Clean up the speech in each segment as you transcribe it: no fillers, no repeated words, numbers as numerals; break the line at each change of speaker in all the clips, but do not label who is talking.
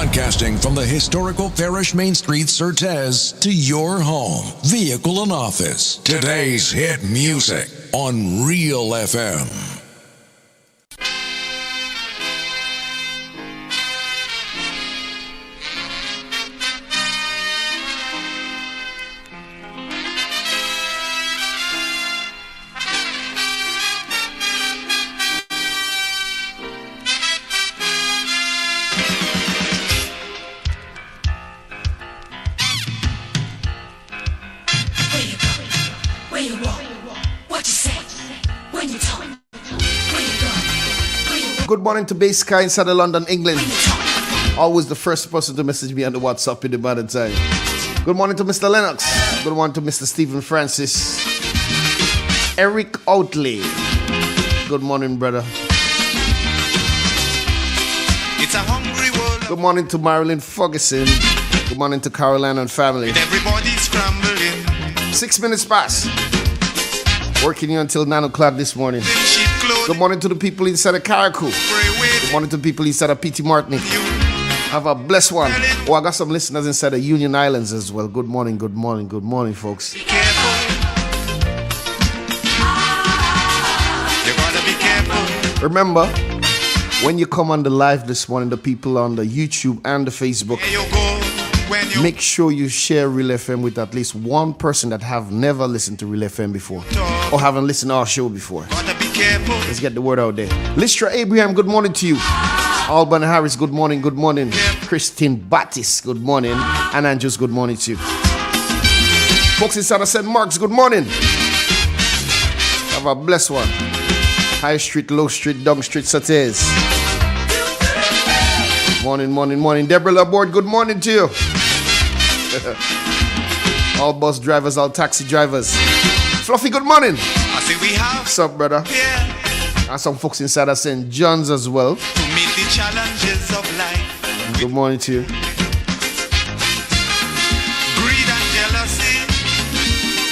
Broadcasting from the historical Farish Main Street, Surtees, to your home, vehicle, and office. Today's hit music on Real FM.
Good morning to Base Sky inside of London, England. Always the first person to message me on the WhatsApp in the modern time. Good morning to Mr. Lennox. Good morning to Mr. Stephen Francis. Eric Outley. Good morning, brother.
It's a hungry world.
Good morning to Marilyn Ferguson. Good morning to Caroline and family.
With everybody scrambling.
6 minutes past. Working here until 9 o'clock this morning. Good morning to the people inside of Carriacou. Good morning to the people inside of P.T. Martinique. Have a blessed one. Oh, I got some listeners inside of Union Islands as well. Good morning, good morning, good morning, folks.
Be careful. You gotta be careful.
Remember, when you come on the live this morning, the people on the YouTube and the Facebook,
There you go. When you
make sure you share Real FM with at least one person that have never listened to Real FM before or haven't listened to our show before.
gotta be careful.
Let's get the word out there. Listra Abraham, good morning to you. Alban Harris, good morning, good morning. Christine Battis, good morning. And Andrews, good morning to you. Folks inside of St. Mark's, good morning. Have a blessed one. High Street, Low Street, Dung Street, Surtees. Morning, morning, morning. Deborah Laborde, good morning to you. All bus drivers, all taxi drivers. Fluffy, good morning.
I say we have
What's up, brother?
here
And some folks inside of St. John's as well.
to meet the challenges of life.
Good morning to you.
Greed and jealousy,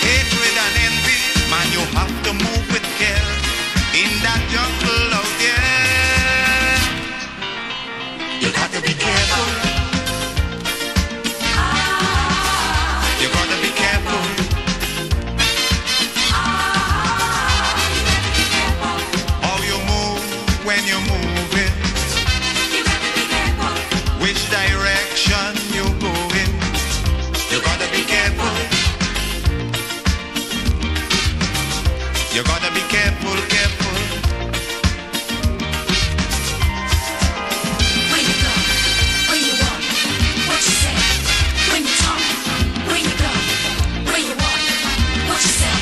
hatred and envy. Man, you have to move with care in that jungle out there. You got to be careful. You gotta be careful. How you move when you move it. Which direction you going. You gotta be careful. You gotta be careful, careful.
Where you go, where you walk, what you say, when you talk, where you go, where you walk, what you say,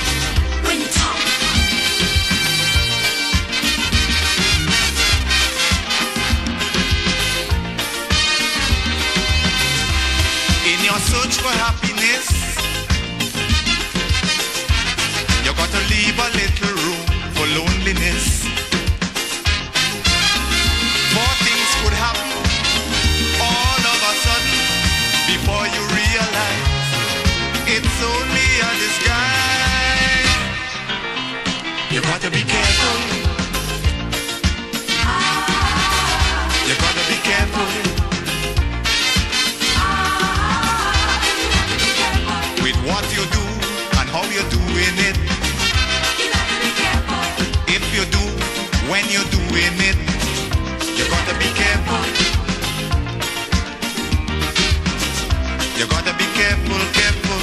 when you talk.
In your search for happiness, you gotta leave a little room for loneliness. More things could happen all of a sudden before you realize it's only a disguise. You gotta be careful. You gotta be careful. With what you do and how you're doing it. If you do, when you're doing it, you gotta be careful. You gotta be careful, careful.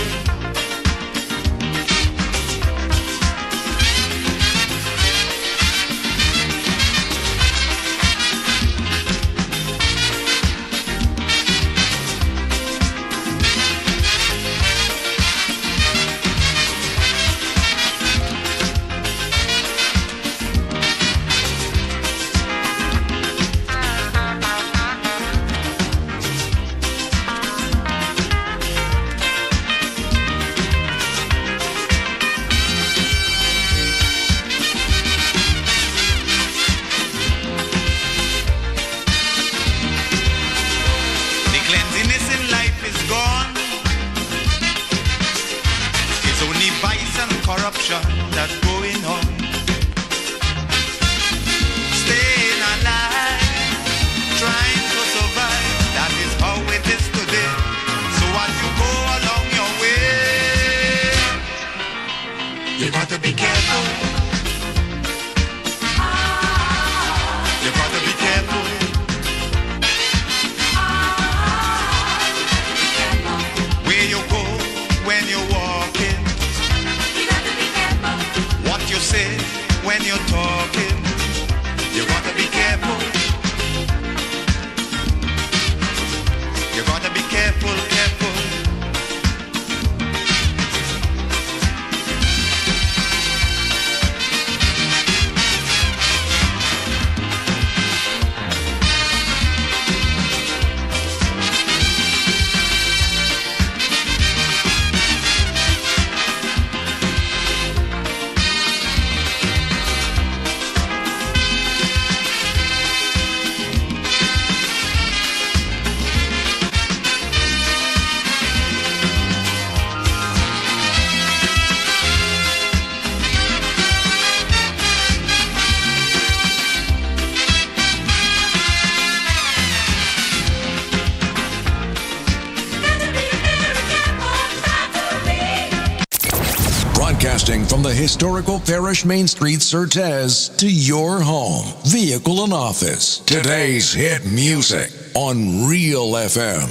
Broadcasting from the historical Parish Main Street, Surtez, to your home, vehicle, and office. Today's hit music on Real FM.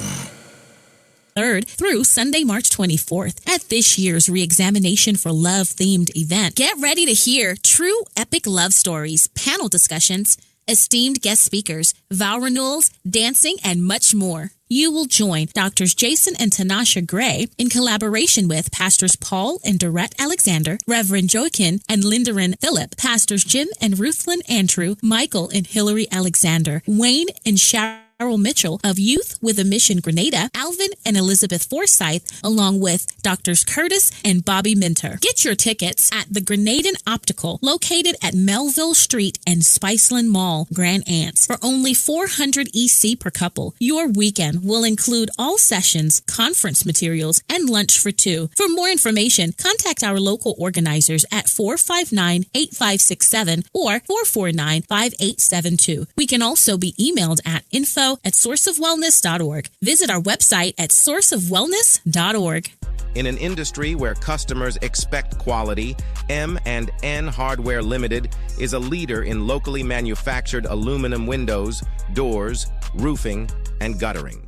3rd through Sunday, March 24th at this year's Reexamination for Love themed event. Get ready to hear true epic love stories, panel discussions, esteemed guest speakers, vow renewals, dancing, and much more. You will join Drs. Jason and Tanasha Gray in collaboration with Pastors Paul and Dorette Alexander, Reverend Joaquin and Lindarin Phillip, Pastors Jim and Ruthlyn Andrew, Michael and Hillary Alexander, Wayne and Cheryl Mitchell of Youth with a Mission Grenada, Alvin and Elizabeth Forsyth, along with Drs. Curtis and Bobby Minter. Get your tickets at the Grenadan Optical, located at Melville Street and Spiceland Mall, Grand Anse, for only $400 EC per couple. Your weekend will include all sessions, conference materials, and lunch for two. For more information, contact our local organizers at 459-8567 or 449-5872. We can also be emailed at info@sourceofwellness.org. Visit our website at sourceofwellness.org.
In an industry where customers expect quality, M&N Hardware Limited is a leader in locally manufactured aluminum windows, doors, roofing, and guttering.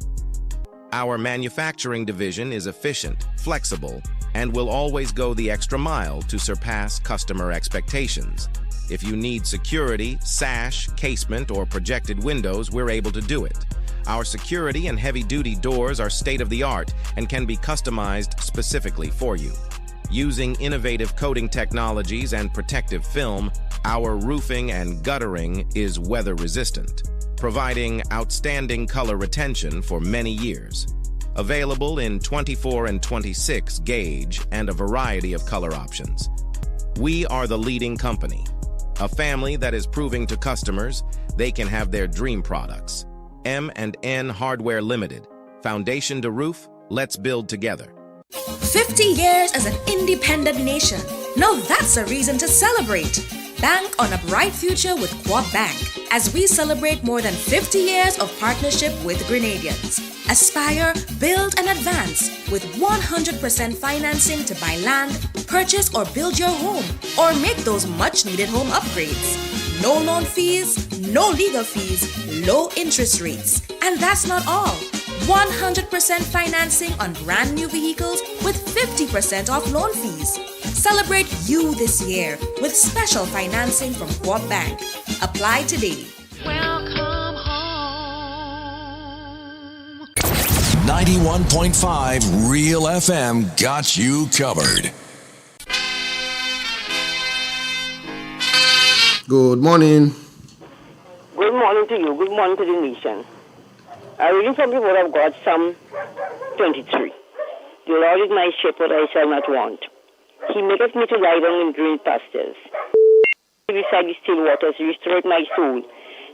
Our manufacturing division is efficient, flexible, and will always go the extra mile to surpass customer expectations. If you need security, sash, casement, or projected windows, we're able to do it. Our security and heavy-duty doors are state-of-the-art and can be customized specifically for you. Using innovative coating technologies and protective film, our roofing and guttering is weather-resistant, providing outstanding color retention for many years. Available in 24 and 26 gauge and a variety of color options. We are the leading company, a family that is proving to customers they can have their dream products. M&N Hardware Limited. Foundation to roof, let's build together.
50 years as an independent nation. Now that's a reason to celebrate. Bank on a bright future with Quad Bank as we celebrate more than 50 years of partnership with Grenadians. Aspire, build, and advance with 100% financing to buy land, purchase or build your home, or make those much-needed home upgrades. No loan fees, no legal fees, low interest rates. And that's not all. 100% financing on brand new vehicles with 50% off loan fees. Celebrate you this year with special financing from Quad Bank. Apply today.
Welcome home.
91.5 Real FM got you covered.
Good morning.
Good morning to you. Good morning to the nation. I'm reading from the word of God, Psalm 23. The Lord is my shepherd, I shall not want. He maketh me to lie down in green pastures. Beside the still waters, he restoreth my soul.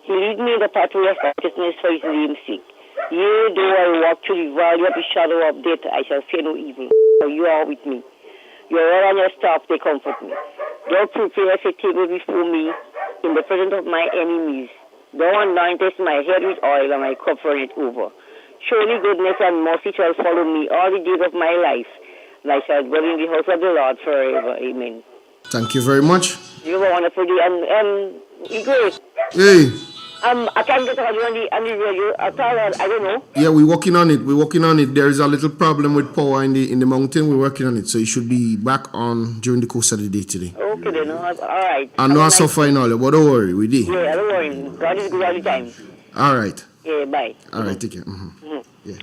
He lead me in the pathway of righteousness for his name's sake. Yea, though I walk through the valley of the shadow of death, I shall fear no evil, for you are with me. Your rod and your staff, they comfort me. Thou preparest a table before me in the presence of my enemies. Thou anointest my head with oil, and my cup runneth over. Surely goodness and mercy shall follow me all the days of my life, and I shall dwell in the house of the Lord forever. Amen.
Thank you very much.
You have a wonderful day. Great.
Hey.
I can't get on the radio at all. I don't know.
Yeah, we're working on it. There is a little problem with power in the mountain. We're working on it. So it should be back on during the course of the day today.
Okay then. All right.
I know I'm suffering all, but don't worry. We did.
Yeah, don't worry. God is good all the time.
All right.
Yeah, bye.
All right, take care. Yeah.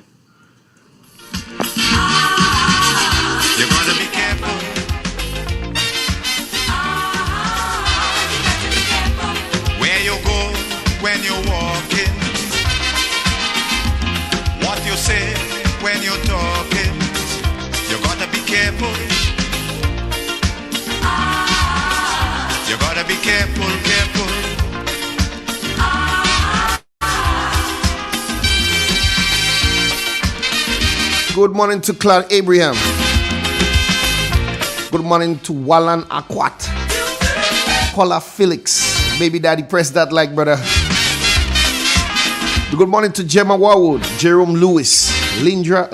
You gotta be careful. Where you go when you're walking. What you say when you're talking. You gotta be careful. You gotta be careful, careful.
Good morning to Clan Abraham. Good morning to Wallan Akwat. Paula Felix. Baby daddy, press that like, brother. Good morning to Gemma Warwood, Jerome Lewis, Lindia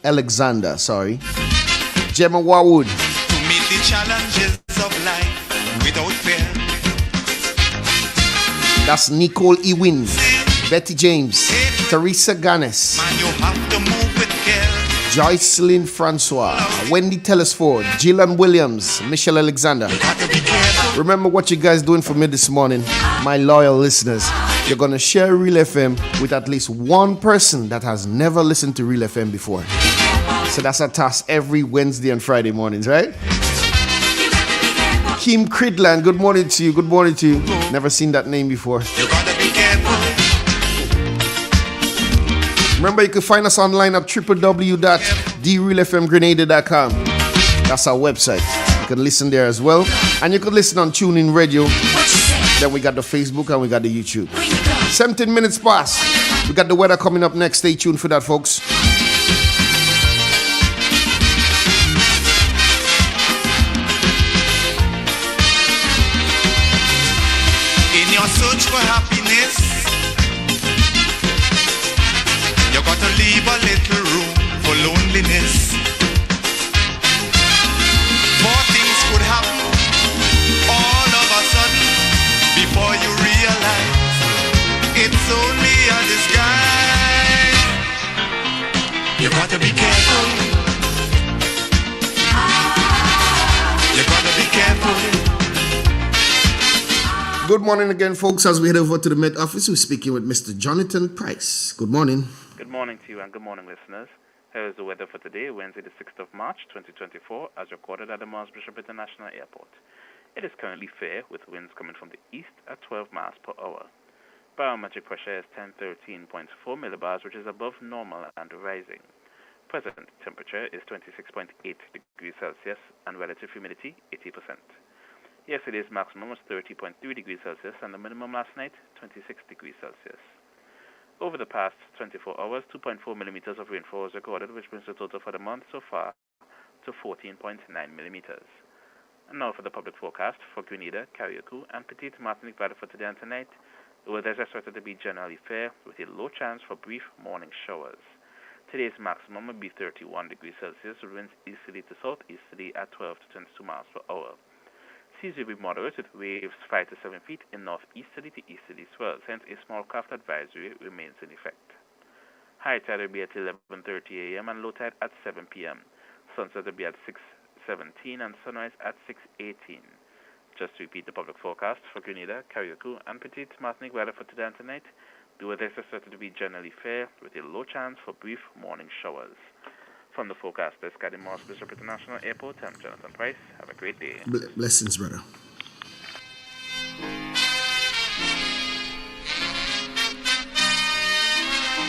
Alexander, Gemma Warwood.
To meet the challenges of life without fear.
That's Nicole Ewing, Betty James, Teresa Ganes,
Man, you have to move with care.
Joycelyn Francois, Wendy Telesford, Gillian Williams, Michelle Alexander.
Got to be careful.
Remember what you guys doing for me this morning, my loyal listeners. You're gonna share Real FM with at least one person that has never listened to Real FM before. So that's a task every Wednesday and Friday mornings, right? Kim Cridland, good morning to you. Good morning to you. Never seen that name before.
You got to be careful.
Remember, you can find us online at www.drealfmgrenada.com. That's our website. You can listen there as well. And you can listen on TuneIn Radio. Then we got the Facebook and we got the YouTube. 17 minutes past. We got the weather coming up next. Stay tuned for that, folks.
In your search for happiness, you got to leave a little room for loneliness. More things could happen all of a sudden before you realize it's only a disguise. You got to be careful. You got to be careful.
Good morning again, folks. As we head over to the Met Office, we're speaking with Mr. Jonathan Price. Good morning.
Good morning to you and good morning, listeners. Here is the weather for today, Wednesday the 6th of March, 2024, as recorded at the Mars Bishop International Airport. It is currently fair, with winds coming from the east at 12 miles per hour. Barometric pressure is 1013.4 millibars, which is above normal and rising. Present temperature is 26.8 degrees Celsius and relative humidity 80%. Yesterday's maximum was 30.3 degrees Celsius and the minimum last night 26 degrees Celsius. Over the past 24 hours, 2.4 millimeters of rainfall was recorded, which brings the total for the month so far to 14.9 millimeters. And now for the public forecast for Grenada, Carriacou, and Petite Martinique Valley for today and tonight. The weather is expected to be generally fair, with a low chance for brief morning showers. Today's maximum will be 31 degrees Celsius, with winds easterly to southeasterly at 12 to 22 miles per hour. Seas will be moderate, with waves 5 to 7 feet in northeasterly to easterly swells, hence a small craft advisory remains in effect. High tide will be at 11:30 a.m. and low tide at 7 p.m. Sunset will be at 6:17 and sunrise at 6:18. Just to repeat the public forecast for Grenada, Carriacou, and Petite Martinique Valley for today and tonight, the weather is expected to be generally fair, with a low chance for brief morning showers. From the forecast desk at the Mars Bishop International Airport, I'm Jonathan Price. Have a great day.
Blessings, brother.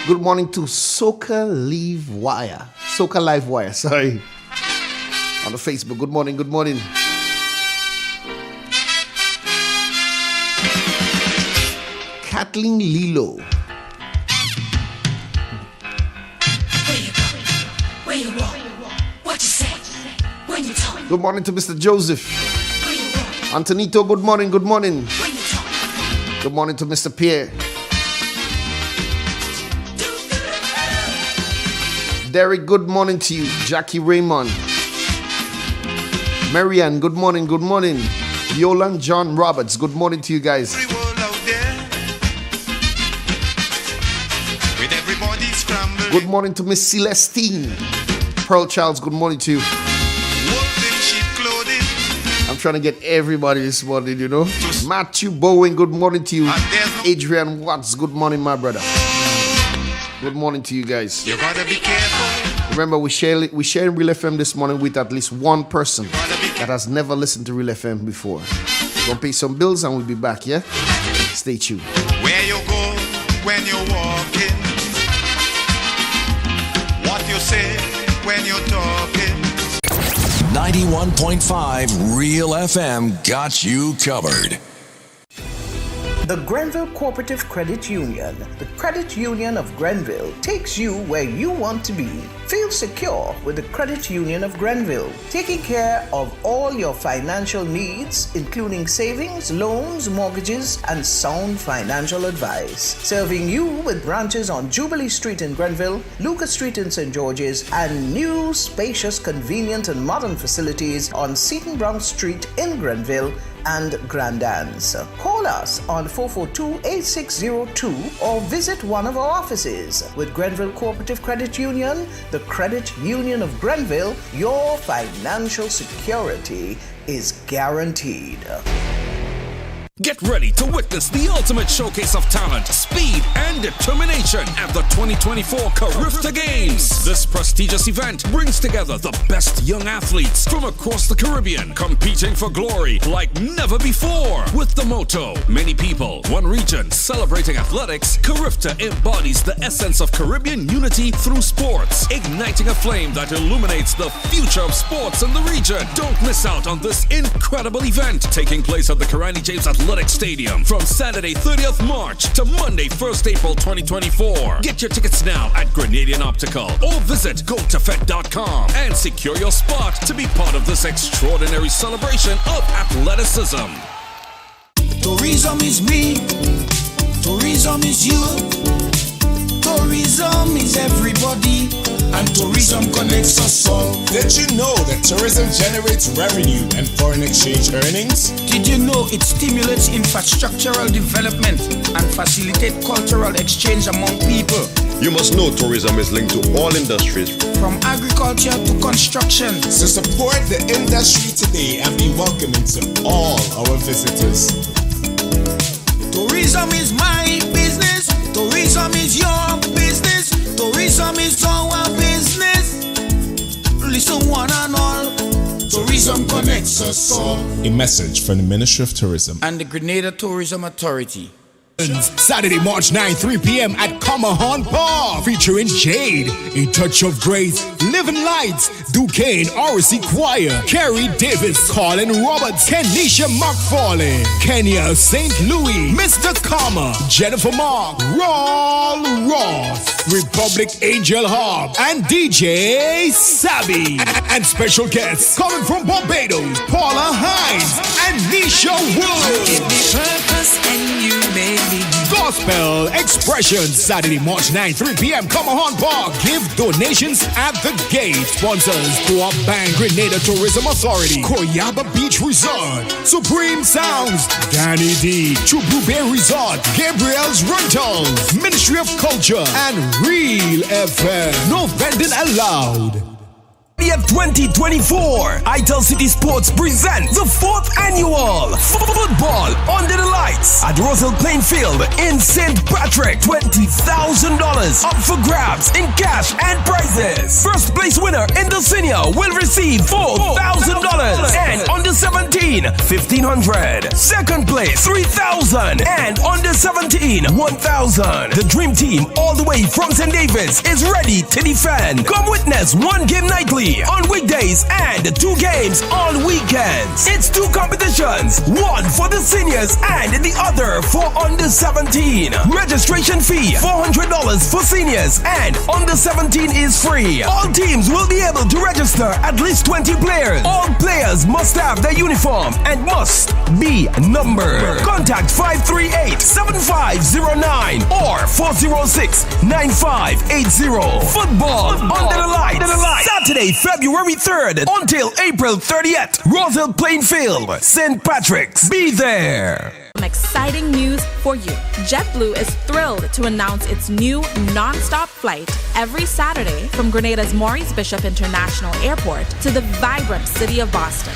Good morning to Soca Live Wire. Soca Live Wire, sorry. On the Facebook. Good morning, good morning. Kathleen Lilo.
Where you walk, what you say, when you talk,
Good morning to Mr. Joseph.
where you walk,
Antonito, good morning, good morning.
when you talk.
Good morning to Mr. Pierre. Derek, good morning to you. Jackie Raymond. Marianne, good morning, good morning. Yolan John Roberts, good morning to you guys.
Every world out there, with everybody scrambling.
Good morning to Miss Celestine. Pearl Childs, good morning to you.
Wolves in sheep clothing,
I'm trying to get everybody this morning, you know. Matthew Bowen, good morning to you.
and there's no.
Adrian Watts, good morning, my brother. Good morning to you guys.
You gotta be careful.
Remember, we're sharing Real FM this morning with at least one person that has never listened to Real FM before. Gonna pay some bills and we'll be back, yeah? Stay tuned.
Where you go when you're walking, what you say when you're talking.
91.5 Real FM got you covered.
The Grenville Cooperative Credit Union, the credit union of Grenville, takes you where you want to be. Feel secure with the Credit Union of Grenville, taking care of all your financial needs, including savings, loans, mortgages, and sound financial advice. Serving you with branches on Jubilee Street in Grenville, Lucas Street in St. George's, and new, spacious, convenient, and modern facilities on Seton Brown Street in Grenville and Grand Anse. Call us on 442-8602 or visit one of our offices. With Grenville Cooperative Credit Union, the Credit Union of Grenville, your financial security is guaranteed.
Get ready to witness the ultimate showcase of talent, speed, and determination at the 2024 Carifta Games. This prestigious event brings together the best young athletes from across the Caribbean, competing for glory like never before. With the motto, many people, one region, celebrating athletics, Carifta embodies the essence of Caribbean unity through sports, igniting a flame that illuminates the future of sports in the region. Don't miss out on this incredible event, taking place at the Karani James Athletic Stadium from Saturday 30th March to Monday 1st April 2024. Get your tickets now at Grenadian Optical or visit gotofed.com and secure your spot to be part of this extraordinary celebration of athleticism.
Tourism is me, tourism is you, tourism is everybody, and tourism connects us all.
Did you know that tourism generates revenue and foreign exchange earnings?
Did you know it stimulates infrastructural development and facilitates cultural exchange among people?
You must know tourism is linked to all industries,
from agriculture to construction.
So support the industry today and be welcoming to all our visitors.
Tourism is my business, tourism is your business, tourism is our business. Listen one and all, tourism connects us all.
A message from the Ministry of Tourism
and the Grenada Tourism Authority.
Saturday, March 9, 3 p.m. at Comahan Park, featuring Jade, A Touch of Grace, Living Lights, Duquesne, RC Choir, Carrie Davis, Colin Roberts, Kenisha McFarlane, Kenya St. Louis, Mr. Kama, Jennifer Mark, Raul Ross, Republic Angel Hub, and DJ Sabi. And special guests coming from Barbados, Paula Hines and Nisha Wood.
Give me purpose and you made me.
Gospel Expressions, Saturday, March 9, 3 p.m. Comahan Park. Give donations at the gate. Sponsors: Co-op Bank, Grenada Tourism Authority, Koyaba Beach Resort, Supreme Sounds, Danny D, True Blueberry Resort, Gabriel's Rentals, Ministry of Culture, and Real FM. No vending allowed.
Of 2024, Itel City Sports presents the 4th annual Football Under the Lights at Roselle Plain Field in St. Patrick. $20,000 up for grabs in cash and prizes. First place winner in the senior will receive $4,000 and under 17 $1,500. Second place $3,000 and under 17 $1,000. The dream team all the way from St. David's is ready to defend. Come witness one game nightly on weekdays and 2 games on weekends. It's 2 competitions, one for the seniors and the other for under 17. Registration fee $400 for seniors and under 17 is free. All teams will be able to register at least 20 players. All players must have their uniform and must be numbered. Contact 538-7509 or 406-9580. Football under the lights. Saturday, February 3rd until April 30th. Roselle Plain Field, St. Patrick's. Be there.
Some exciting news for you. JetBlue is thrilled to announce its new non-stop flight every Saturday from Grenada's Maurice Bishop International Airport to the vibrant city of Boston.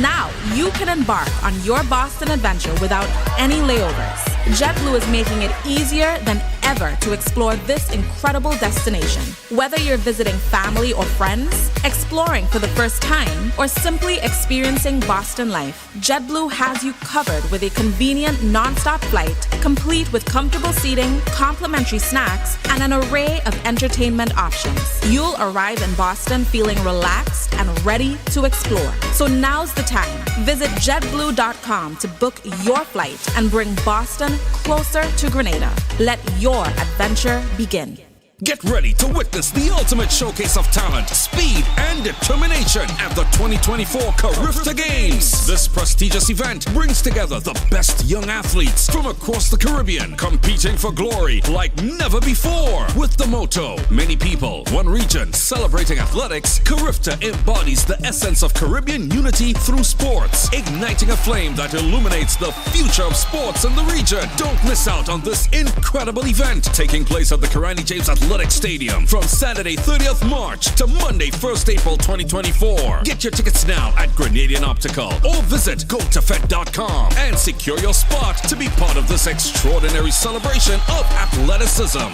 Now you can embark on your Boston adventure without any layovers. JetBlue is making it easier than ever to explore this incredible destination. Whether you're visiting family or friends, exploring for the first time, or simply experiencing Boston life, JetBlue has you covered with a convenient non-stop flight, complete with comfortable seating, complimentary snacks, and an array of entertainment options. You'll arrive in Boston feeling relaxed and ready to explore. So now's the time. Visit JetBlue.com to book your flight and bring Boston closer to Grenada. Let your adventure begin.
Get ready to witness the ultimate showcase of talent, speed, and determination at the 2024 Carifta Games. This prestigious event brings together the best young athletes from across the Caribbean, competing for glory like never before. With the motto, many people, one region, celebrating athletics, Carifta embodies the essence of Caribbean unity through sports, igniting a flame that illuminates the future of sports in the region. Don't miss out on this incredible event, taking place at the Karani James Athletic Stadium from Saturday 30th March to Monday 1st April 2024. Get your tickets now at Grenadian Optical or visit gotofed.com and secure your spot to be part of this extraordinary celebration of athleticism.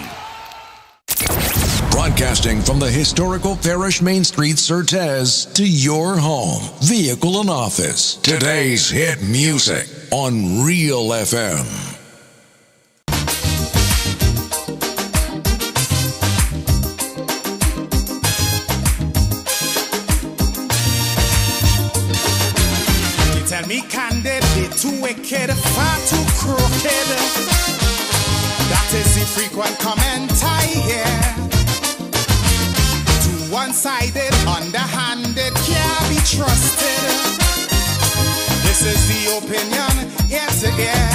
Broadcasting from the historical Parish Main Street, Certez, to your home, vehicle and office. Today's hit music on Real FM.
Tell me candid, they too wicked, far too crooked. That is the frequent comment I hear. Too one-sided, underhanded, can't be trusted. This is the opinion, yes, yeah.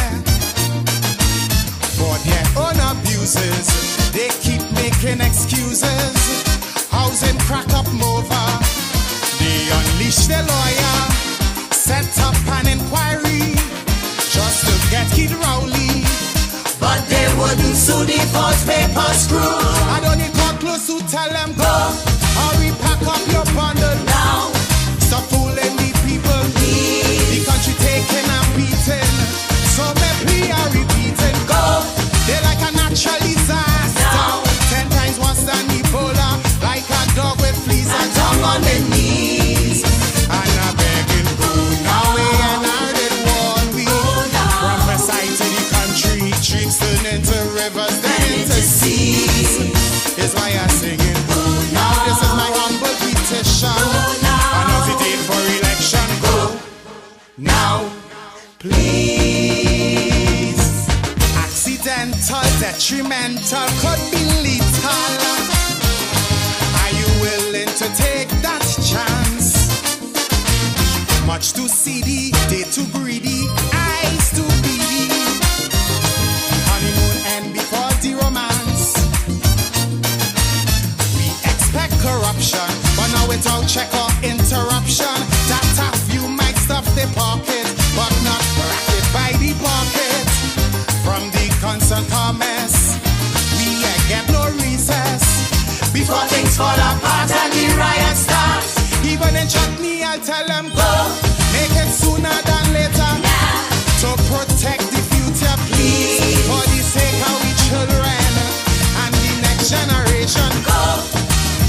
For their own abuses, they keep making excuses. Housing crack up over, they unleash their lawyer. Set up an inquiry just to get Kid Rowley. But they wouldn't sue the false paper screw. I don't need talk close to tell them go. Hurry, pack up your bundle now. Stop fooling the people. The country taking and beating. So me plea are repeating. Go. They like a natural disaster. Now. 10 times worse than Ebola. Like a dog with fleas and tongue on their knees. And I begging go. Now we and I did one week. From the side to the country, streets turn into rivers, then into seas. Is why I'm singing. Now this is my humble petition. Announce the date for election. Go now, please. Accidental, detrimental, could be lethal. Are you willing to take that chance? Much too seedy, they too greedy, eyes too beady. Honeymoon end before the romance. We expect corruption, but now without check or interruption. That a few might stuff their pocket, but not racket by the pocket. From the constant comments, we get no recess. Before things fall apart and the riot starts. Even in chutney, I'll tell them go. Make it sooner than later. To protect the future, please. For the sake of we children and the next generation. Go.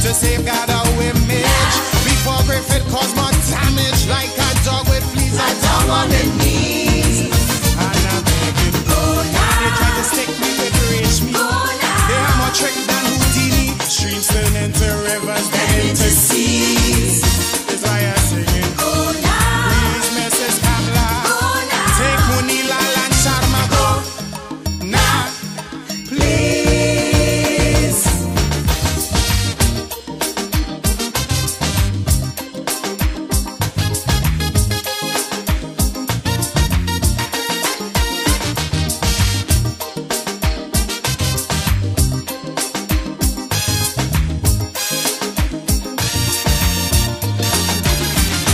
To safeguard our image. Before Griffith cause more damage. Like a dog with fleas and down on the knees. And I'm begging, go now. They try to stick me with rage me. They have more trick than Houdini. Streams turn into rivers, then into seas. That's why I'm singing. Go now. Please, Mrs. Kamla. Go now. Take Munila and Sharma. Go now. Please.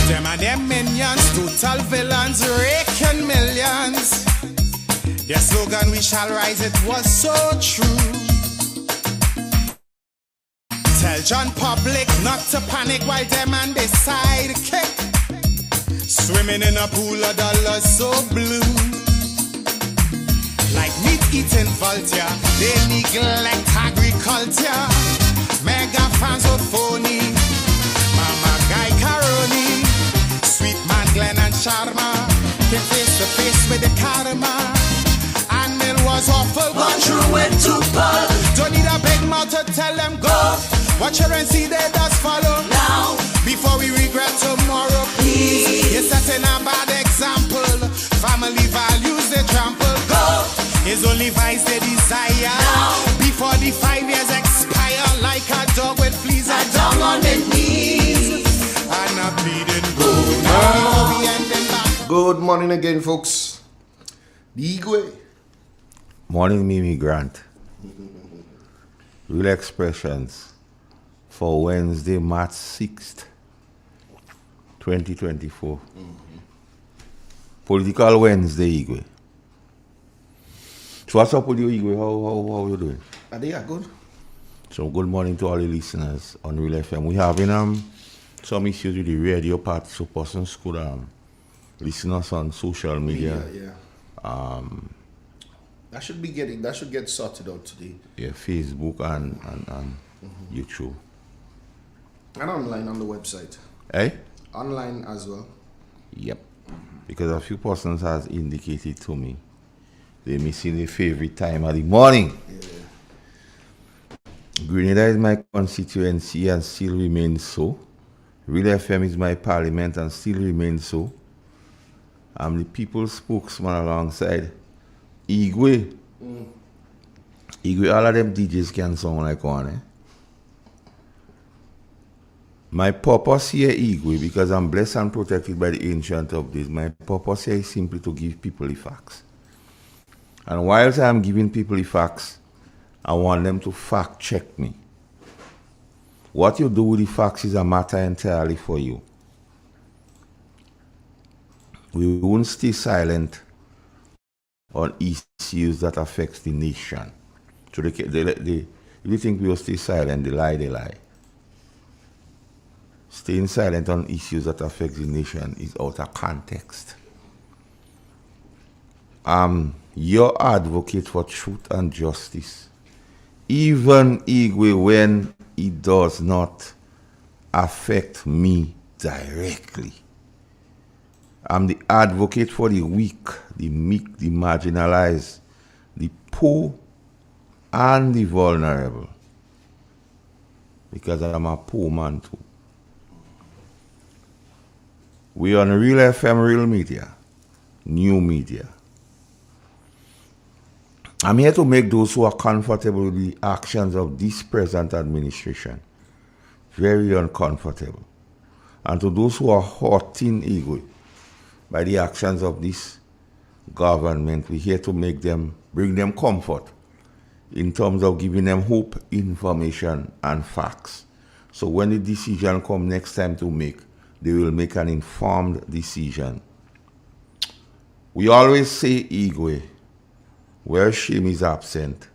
Them and them minions, total villains, raking millions. Their slogan, we shall rise, it was so true. Tell John Public not to panic while them and they sidekick. Swimming in a pool of dollars so blue. Like meat eating vulture. They neglect agriculture. Mega fans of phony. Mama Guy Caroni. Sweet man Glenn and Sharma. Came face to face with the karma. And it was awful. Gone through it to pull. Don't need a big mouth to tell them go. Watch her and see they does follow. Now, before we regret tomorrow, please. You're setting a bad example. Family values they trample. Go. It's only vice they desire. Now, before the 5 years expire, like a dog with fleas and down on their knees. And a bleeding good. Now we ending back.
Good morning again, folks. The Igwe.
Morning, Mimi Grant. Real expressions for Wednesday, March 6th, 2024. Political Wednesday, Igwe. So what's up with you, Igwe? How you doing?
They are good.
So good morning to all the listeners on Real FM. We having some issues with the radio part, so persons could listen us on social media.
Yeah. That should get sorted out today.
Yeah, Facebook and YouTube.
And online on the website.
Eh?
Online as well.
Yep. Because a few persons has indicated to me they're missing their favorite time of the morning. Yeah. Grenada is my constituency and still remains so. Real FM is my parliament and still remains so. I'm the people's spokesman alongside Igwe. Igwe, all of them DJs can sound like one, eh? My purpose here, Igwe, because I'm blessed and protected by the ancient of days, my purpose here is simply to give people the facts. And whilst I'm giving people the facts, I want them to fact check me. What you do with the facts is a matter entirely for you. We won't stay silent on issues that affects the nation. So if you think we will stay silent, they lie. Staying silent on issues that affect the nation is out of context. Your advocate for truth and justice, even Igwe, when it does not affect me directly. I'm the advocate for the weak, the meek, the marginalized, the poor, and the vulnerable. Because I'm a poor man too. We on Real FM, Real Media, New Media. I'm here to make those who are comfortable with the actions of this present administration very uncomfortable. And to those who are hurting Igwe by the actions of this government, we're here to bring them comfort in terms of giving them hope, information, and facts. So when the decision comes next time to make, they will make an informed decision. We always say, Igwe, where shame is absent,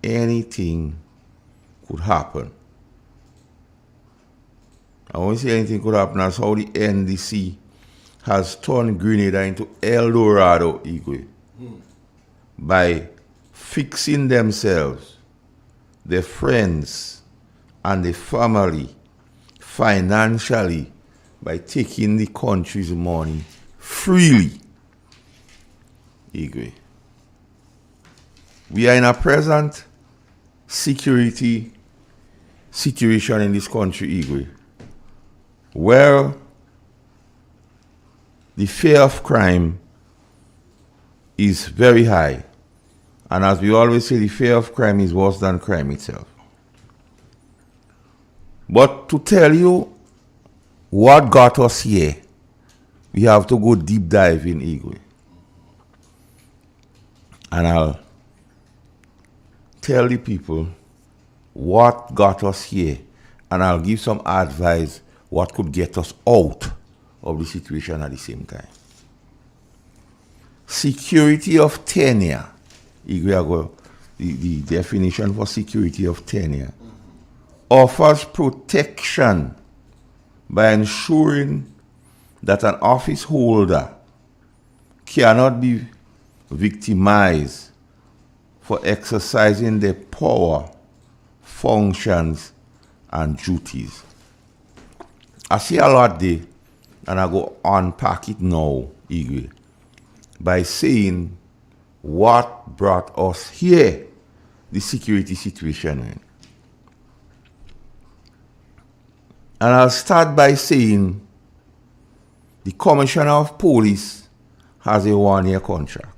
anything could happen. And when we say anything could happen, that's how the NDC has turned Grenada into El Dorado, Igwe, by fixing themselves, their friends, and their family financially by taking the country's money freely. Igwe. We are in a present security situation in this country, Igwe, where the fear of crime is very high. And as we always say, the fear of crime is worse than crime itself. But to tell you what got us here, we have to go deep dive in Igwe. And I'll tell the people what got us here, and I'll give some advice what could get us out of the situation at the same time. Security of tenure. Igwe, the definition for security of tenure offers protection by ensuring that an office holder cannot be victimized for exercising their power, functions, and duties. I see a lot there, and I go unpack it now, Igwe, by saying what brought us here, the security situation. And I'll start by saying the Commissioner of Police has a 1-year contract.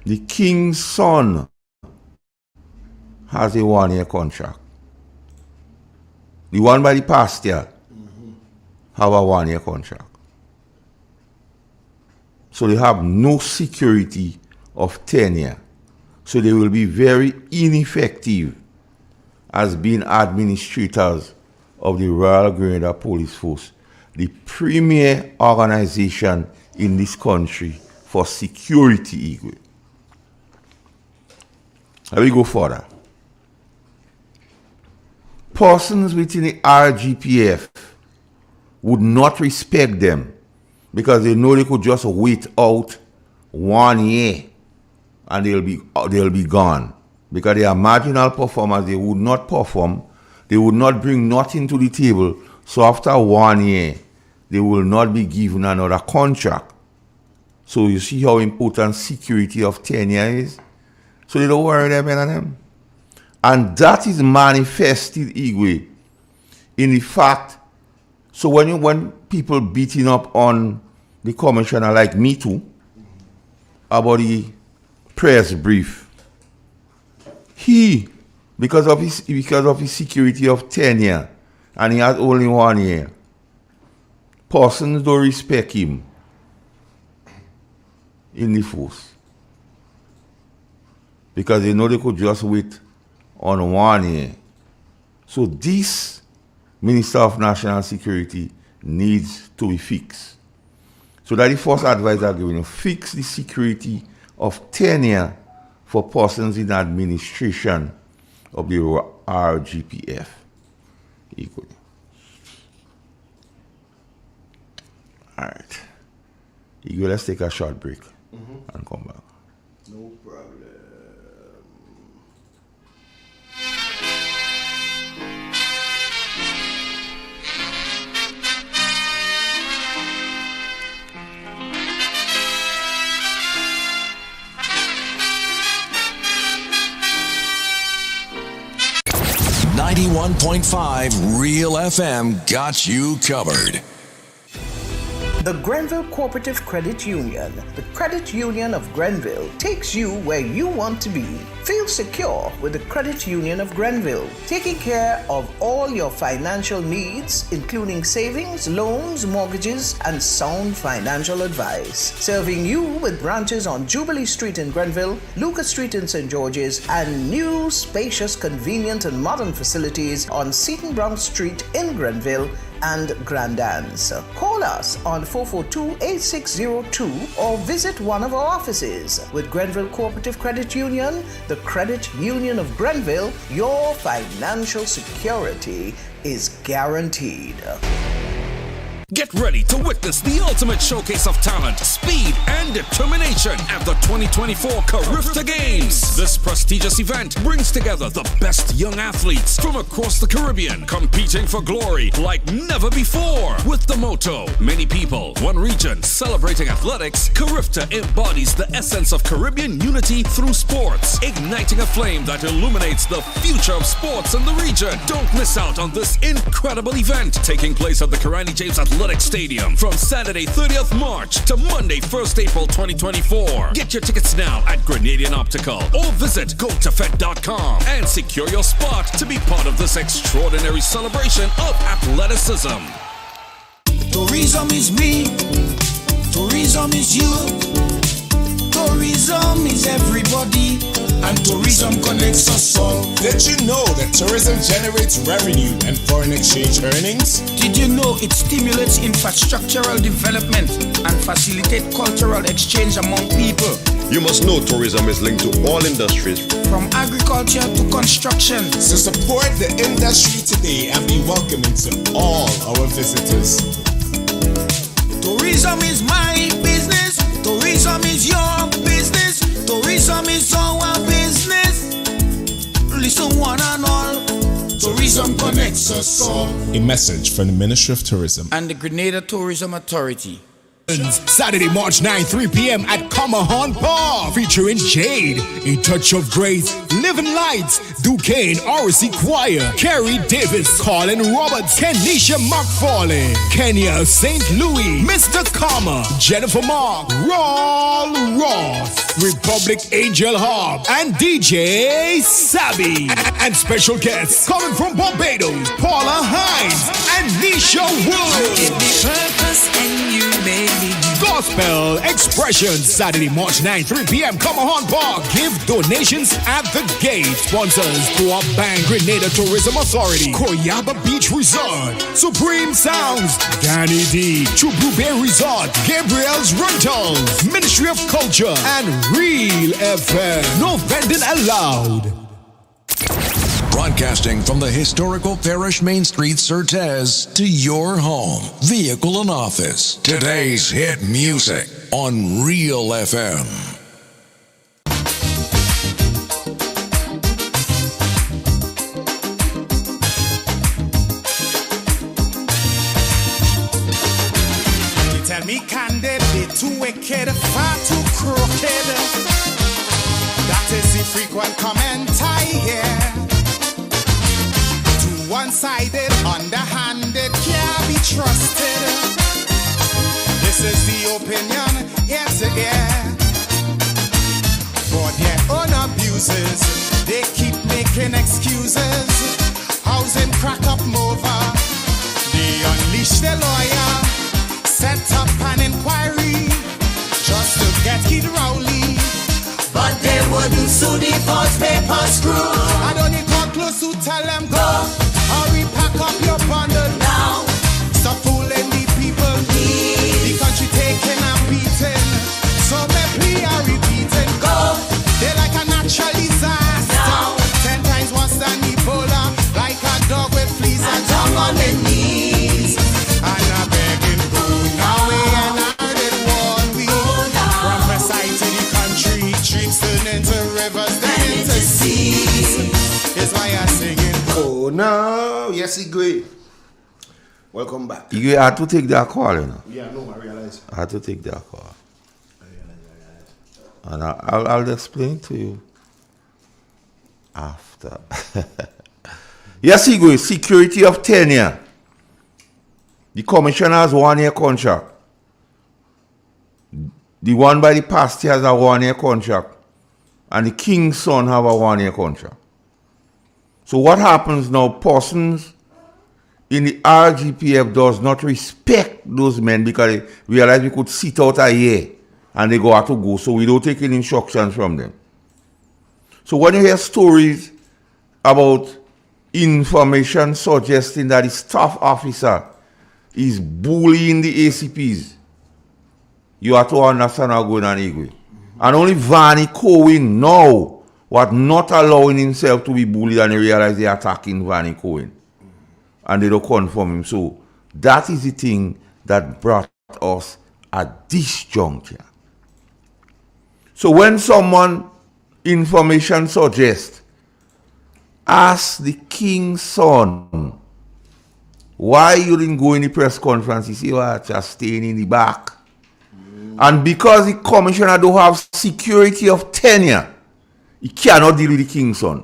The King's Son has a 1-year contract. The one by the pastor have a 1-year contract. So they have no security of tenure. So they will be very ineffective as being administrators of the Royal Grenada Police Force, the premier organization in this country for security. Let me go further. Persons within the RGPF would not respect them because they know they could just wait out 1 year and they'll be gone. Because they are marginal performers, they would not perform, they would not bring nothing to the table. So after 1 year, they will not be given another contract. So you see how important security of tenure is? So they don't worry them and them. And that is manifested, Igwe, in the fact, so when people beating up on the commissioner like me too, about the press brief, he, because of his security of tenure, and he has only 1 year, persons don't respect him in the force. Because they know they could just wait on 1 year. So this Minister of National Security needs to be fixed. So that the first advice I'm giving you, fix the security of tenure for persons in administration of the RGPF. Equally. All right. Let's take a short break and come back.
No problem.
91.5 Real FM got you covered.
The Grenville Cooperative Credit Union, the credit union of Grenville, takes you where you want to be. Feel secure with the Credit Union of Grenville, taking care of all your financial needs, including savings, loans, mortgages, and sound financial advice. Serving you with branches on Jubilee Street in Grenville, Lucas Street in St. George's, and new, spacious, convenient, and modern facilities on Seton Brown Street in Grenville and Grand Anse. Call us on 442-8602 or visit one of our offices. With Grenville Cooperative Credit Union, the credit union of Grenville, your financial security is guaranteed.
Get ready to witness the ultimate showcase of talent, speed, and determination at the 2024 Carifta Games. This prestigious event brings together the best young athletes from across the Caribbean, competing for glory like never before. With the motto, many people, one region, celebrating athletics, Carifta embodies the essence of Caribbean unity through sports, igniting a flame that illuminates the future of sports in the region. Don't miss out on this incredible event, taking place at the Karani James Athletic Stadium from Saturday 30th March to Monday 1st April 2024. Get your tickets now at Grenadian Optical or visit gotofed.com and secure your spot to be part of this extraordinary celebration of athleticism.
Tourism is me, tourism is you, tourism is everybody, and tourism connects us all.
Did you know that tourism generates revenue and foreign exchange earnings?
Did you know it stimulates infrastructural development and facilitates cultural exchange among people?
You must know tourism is linked to all industries,
from agriculture to construction.
So support the industry today and be welcoming to all our visitors.
Tourism is my business. Tourism is your business. Tourism is our business. Listen, one and all.
Tourism connects us all. A message from the Ministry of Tourism
and the Grenada Tourism Authority.
Saturday, March 9, 3 p.m. at Comahan Bar, featuring Jade, A Touch of Grace, Living Lights, Duquesne RC Choir, Carrie Davis, Colin Roberts, Kenisha McFarlane, Kenya St. Louis, Mr. Karma, Jennifer Mark, Raul Ross, Republic Angel Hub, and DJ Sabi. And special guests coming from Barbados, Paula Hines and Nisha Wood.
Give me purpose and you made me.
Gospel Expressions, Saturday, March 9, 3 p.m. Comahan Park. Give donations at the gate. Sponsors: Co-op Bank, Grenada Tourism Authority, Koyaba Beach Resort, Supreme Sounds, Danny D, True Blueberry Resort, Gabriel's Rentals, Ministry of Culture, and Real FM. No vending allowed.
Broadcasting from the historical Parish Main Street, Surtez, to your home, vehicle, and office. Today's hit music on Real FM.
You tell me candid, they too wicked, far too crooked. That is the frequent comment I hear. One-sided, underhanded, can't be trusted. This is the opinion, ear to ear. For their own abuses, they keep making excuses. Housing crack up Mova. They unleash the lawyer, set up an inquiry just to get Kid Rowley. But they wouldn't sue the false paper screw. I don't need talk close to tell them go. Hurry, pack up your bundle now. Stop fooling the people. The country taking and beating. So me plea are repeating. Go. They're like a natural disaster. Now. 10 times worse than Ebola. Like a dog with fleas and down on their knees. And I'm begging, go now. And I did warn we. Prophesy to the country. Streets turn into rivers, then into seas. Is why I'm singing.
Oh no, yes, Igwe. Welcome back.
You had to take that call, you know.
Yeah, no, I realize.
I had to take that call. And I'll explain to you after. Yes, Igwe, security of tenure. The commissioner has 1 year contract. The one by the pastor has a 1 year contract. And the king's son have a 1 year contract. So what happens now, persons in the RGPF does not respect those men because they realize we could sit out a year and they go out to go. So we don't take any instructions from them. So when you hear stories about information suggesting that the staff officer is bullying the ACPs, you have to understand how going on, Igwe. And only Vanny Cohen now was not allowing himself to be bullied, and he realized they're attacking Vanny Cohen. And they don't confirm him. So that is the thing that brought us at this juncture. So when someone information suggests, ask the king's son, why you didn't go in the press conference? He said, well, just staying in the back. And because the commissioner don't have security of tenure, he cannot deal with the king's son.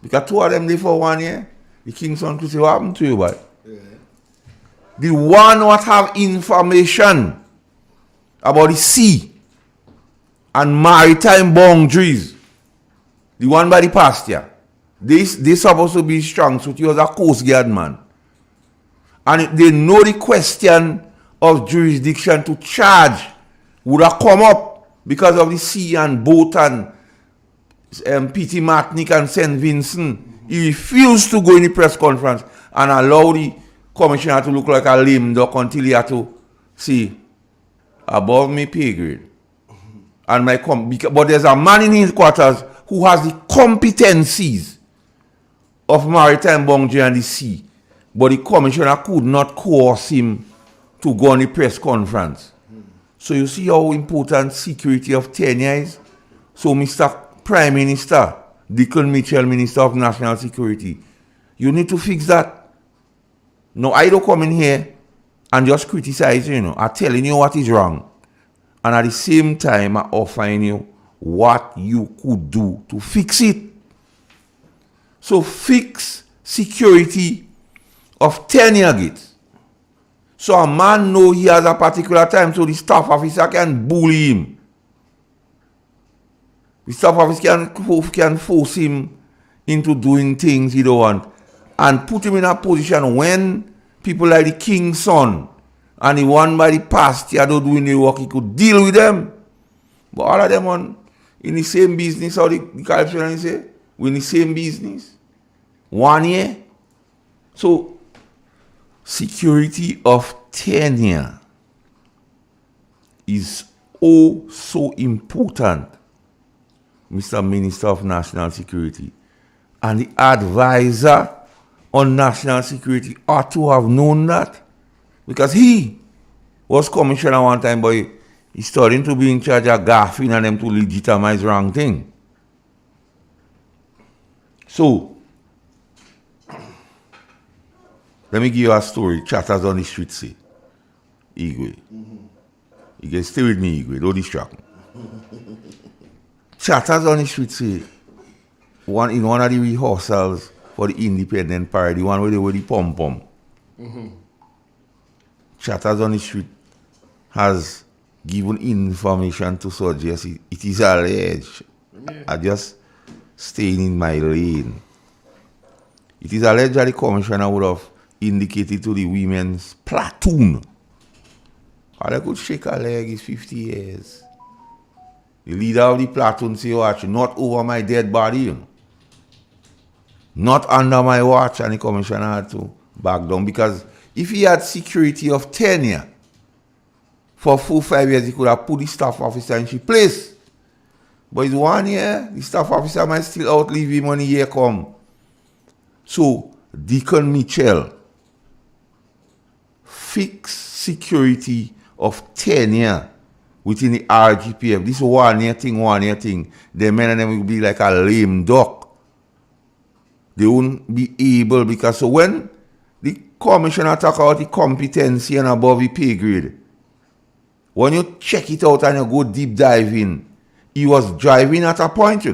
Because two of them live for 1 year. The king's son could say, what happened to you, boy? Yeah. The one what have information about the sea and maritime boundaries, the one by the pasture, this supposed to be strong suit. He was a Coast Guard man. And they know the question of jurisdiction to charge would have come up because of the sea and boat and P.T. Martinique and St. Vincent. He refused to go in the press conference and allow the commissioner to look like a lame duck until he had to see above me pay grade. And but there's a man in his quarters who has the competencies of maritime boundary and the sea. But the commissioner could not coerce him to go on the press conference. So you see how important security of tenure is? So, Mr. Prime Minister, Deacon Mitchell, Minister of National Security, you need to fix that. No, I don't come in here and just criticize you, I'm telling you what is wrong. And at the same time, I'm offering you what you could do to fix it. So fix security of tenure gates. So a man know he has a particular time, so the staff officer can bully him. The staff officer can force him into doing things he don't want and put him in a position when people like the king's son and the one by the past year don't doing the work, he could deal with them. But all of them in the same business, how the Caribbean say, we're in the same business. 1 year. So, security of tenure is oh so important, Mr. Minister of National Security. And the advisor on national security ought to have known that. Because he was commissioner one time, but he's starting to be in charge of gaffing and them to legitimize wrong thing. So, let me give you a story. Chatters on the street say, Igwe. You can stay with me, Igwe. Don't distract me. Chatters on the street say, in one of the rehearsals for the Independent Parade, the one where they were the pom-pom. Chatters on the street has given information to suggest it is alleged. I just staying in my lane. It is alleged that the commissioner would have indicated to the women's platoon. All I could shake a leg is 50 years. The leader of the platoon say, watch, not over my dead body. Not under my watch. And the commissioner had to back down because if he had security of tenure for 4-5 years, he could have put the staff officer in his place. But it's 1 year, the staff officer might still outlive him when the year come. So, Deacon Mitchell, fix security of tenure within the RGPF. This 1 year thing. The men and them will be like a lame duck. They won't be able because so when the commissioner talk about the competency and above the pay grade, when you check it out and you go deep dive in, he was driving at a point.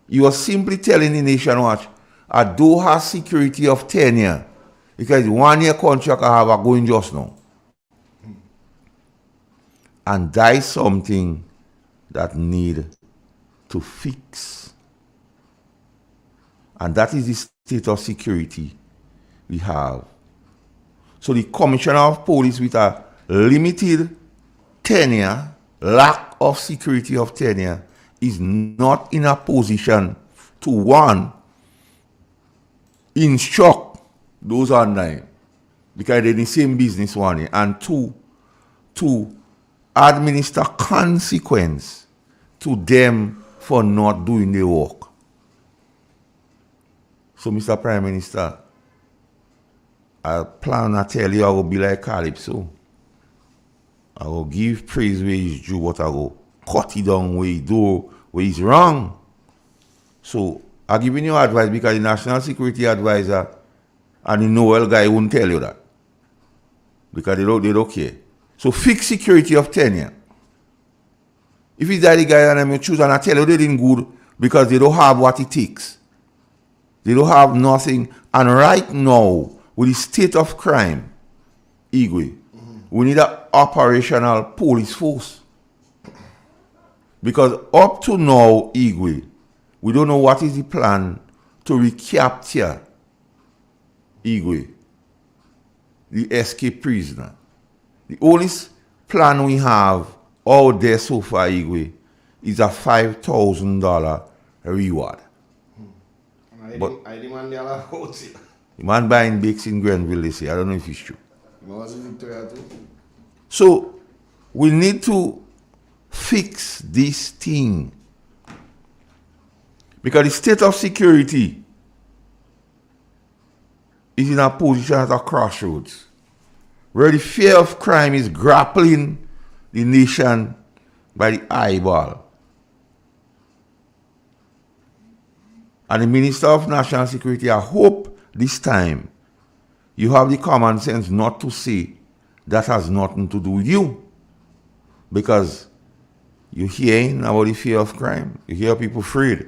He was simply telling the nation, watch, I do have security of tenure because 1 year contract I have a going just now. And that is something that need to fix. And that is the state of security we have. So the commissioner of police with a limited tenure, lack of security of tenure, is not in a position to, one, instruct those under him because they're in the same business, one, and two, to administer consequence to them for not doing their work. So, Mr. Prime Minister, I plan to tell you I will be like Calypso. I will give praise where he's due, but I will cut it down where he's wrong. So, I'm giving you advice because the National Security Advisor and the Noel guy won't tell you that. Because they don't care. So, fix security of tenure. If it's that the guy and you choose and I tell you they didn't good because they don't have what it takes. They don't have nothing. And right now, with the state of crime, Igwe, we need an operational police force. Because up to now, Igwe, we don't know what is the plan to recapture Igwe, the escaped prisoner. The only plan we have out there so far, Igwe, is a $5,000 reward. But the man buying bakes in Grenville, they say. I don't know if it's true. So, we need to fix this thing. Because the state of security is in a position at a crossroads, where the fear of crime is grappling the nation by the eyeball. And the Minister of National Security, I hope this time you have the common sense not to say that has nothing to do with you. Because you're hearing about the fear of crime. You hear people afraid.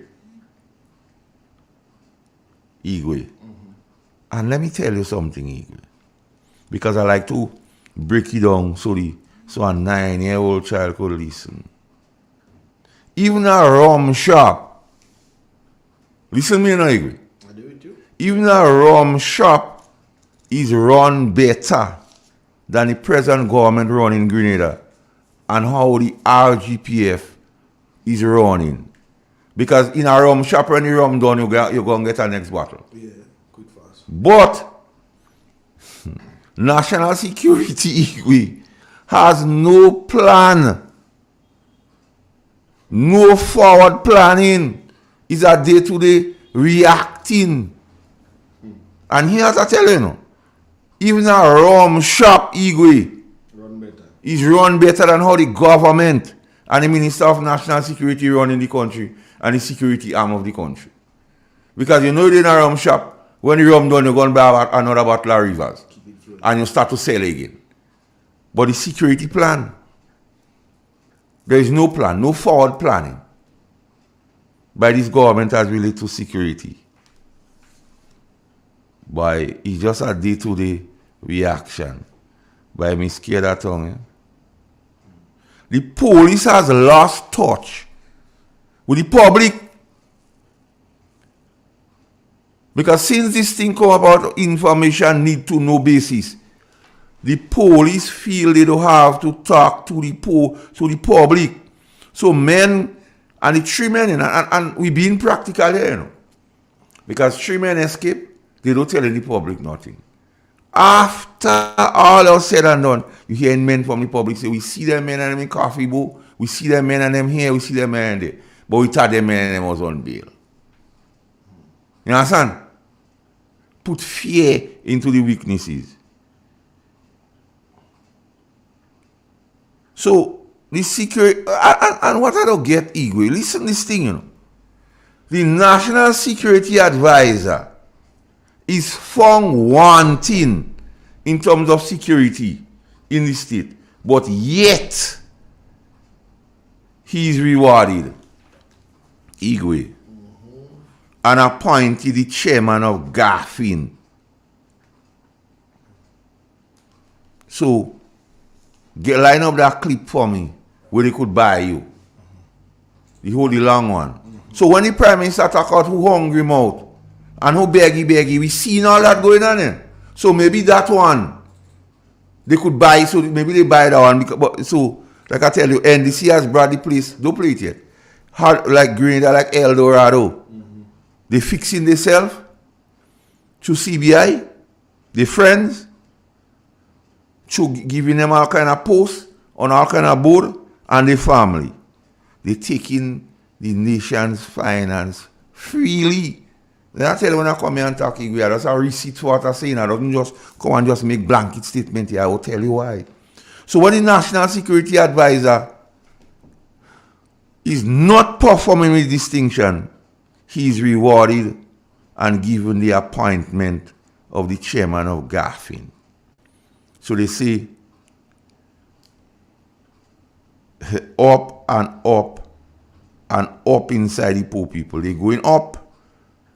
Igwe. And let me tell you something, Igwe. Because I like to break it down so a 9-year-old child could listen. Even a rum shop, listen to me now, Igwe.
I do it too.
Even a rum shop is run better than the present government running in Grenada and how the RGPF is running. Because in a rum shop, when the rum done, you're going to get a next bottle.
Yeah, quick fast.
But national security has no plan, no forward planning. It's a day-to-day reacting. And here's I tell you, no, even a rum shop is run better than how the government and the Minister of National Security run in the country and the security arm of the country. Because you know in a rum shop, when the rum done, you're going to buy another bottle of Rivers. And you start to sell again. But the security plan, there is no plan, no forward planning by this government as related to security. By it's just a day-to-day reaction by me scared that tongue. Eh? The police has lost touch with the public. Because since this thing come about information need to know basis, the police feel they don't have to talk to the public. So men and the 3 men, and we being practical here, you know. Because 3 men escape, they don't tell the public nothing. After all is said and done, you hear men from the public say, we see them men and them in coffee bowl, we see them men and them here, we see them men and there. But we thought them men and them was on bail. You understand? Put fear into the weaknesses. So, the secret, and what I don't get, Igwe, listen to this thing, you know. The National Security Advisor is found wanting in terms of security in the state, but yet he is rewarded, Igwe, and appointed the chairman of GAFIN. So, line up that clip for me where they could buy you. The whole long one. So when the Prime Minister talk about who hungry mouth and who beggy, we seen all that going on there. So maybe that one they could buy, so maybe they buy that one. But so, like I tell you, NDC has brought the place, don't play it yet. Hard, like Grenada, like El Dorado. They fixing themselves to CBI, their friends, to giving them all kind of posts on all kind of board, and their family. They taking the nation's finance freely. Then I tell you when I come here and talk, that's a receipt for what I'm saying. I don't just come and just make blanket statement here. I will tell you why. So when the National Security Advisor is not performing with distinction, he is rewarded and given the appointment of the chairman of GAFIN. So they say up and up and up inside the poor people. They're going up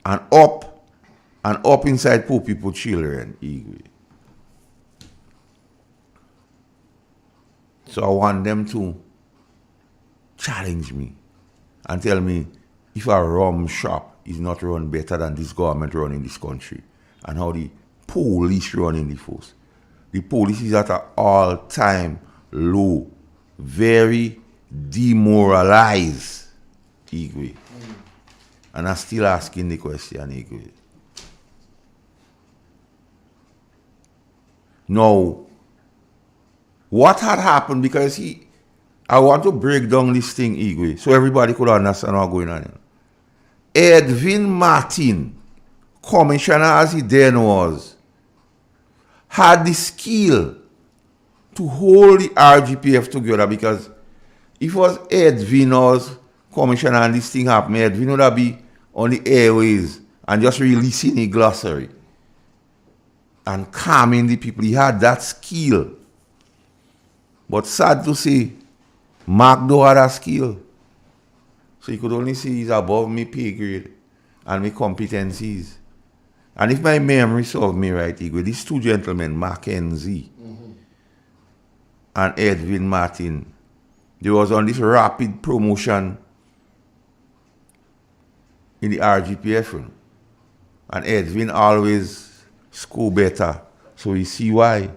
and up and up inside poor people, children. So I want them to challenge me and tell me if a rum shop is not run better than this government run in this country and how the police run in the force. The police is at an all-time low, very demoralized, Igwe. And I'm still asking the question, Igwe. Now, what had happened, because I want to break down this thing, Igwe, so everybody could understand what's going on here. Edwin Martin, commissioner as he then was, had the skill to hold the RGPF together, because if it was Edwin was commissioner and this thing happened, Edwin would have been on the airways and just releasing the glossary and calming the people. He had that skill. But sad to say, Mark don't have that skill. So you could only see he's above me pay grade and my competencies. And if my memory serves me right, Igwe, these two gentlemen, Mackenzie and Edwin Martin, they was on this rapid promotion in the RGPF. And Edwin always score better. So you see why.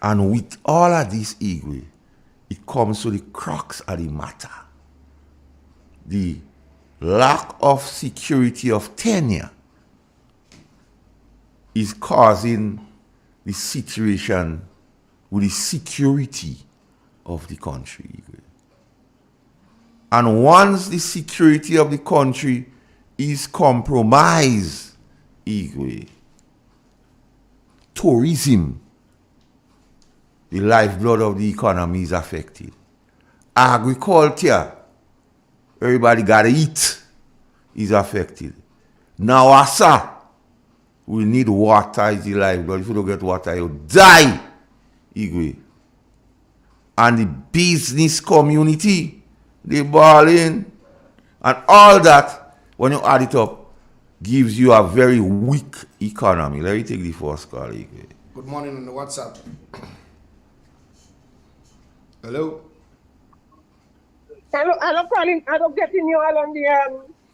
And with all of this, Igwe, it comes to the crux of the matter. The lack of security of tenure is causing the situation with the security of the country. Igwe. And once the security of the country is compromised, Igwe, tourism, the lifeblood of the economy, is affected. Agriculture, everybody gotta eat, is affected. Now, asa, we need water, is the lifeblood. If you don't get water, you die. Igwe. And the business community, they balling, and all that, when you add it up, gives you a very weak economy. Let me take the first call, Igwe.
Good morning on the WhatsApp. Hello?
Hello, calling. I don't get in you all on the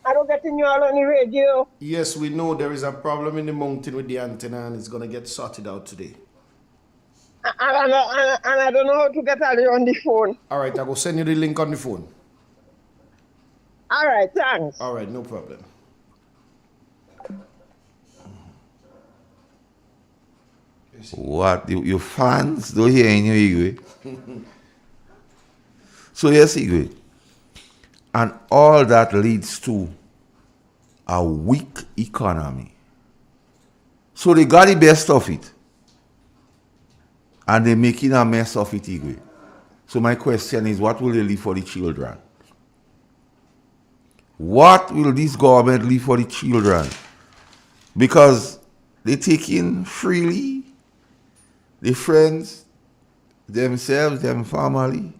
I don't get in you all on the radio.
Yes, we know there is a problem in the mountain with the antenna and it's gonna get sorted out today.
And I don't know how to get Ali on the phone.
Alright, I will send you the link on the phone.
Alright, thanks.
Alright, no problem.
What? Your fans don't hear you, Igwe. So yes, Igwe. And all that leads to a weak economy. So they got the best of it. And they're making a mess of it, Igwe. So my question is, what will they leave for the children? What will this government leave for the children? Because they take in freely the friends, themselves, them family,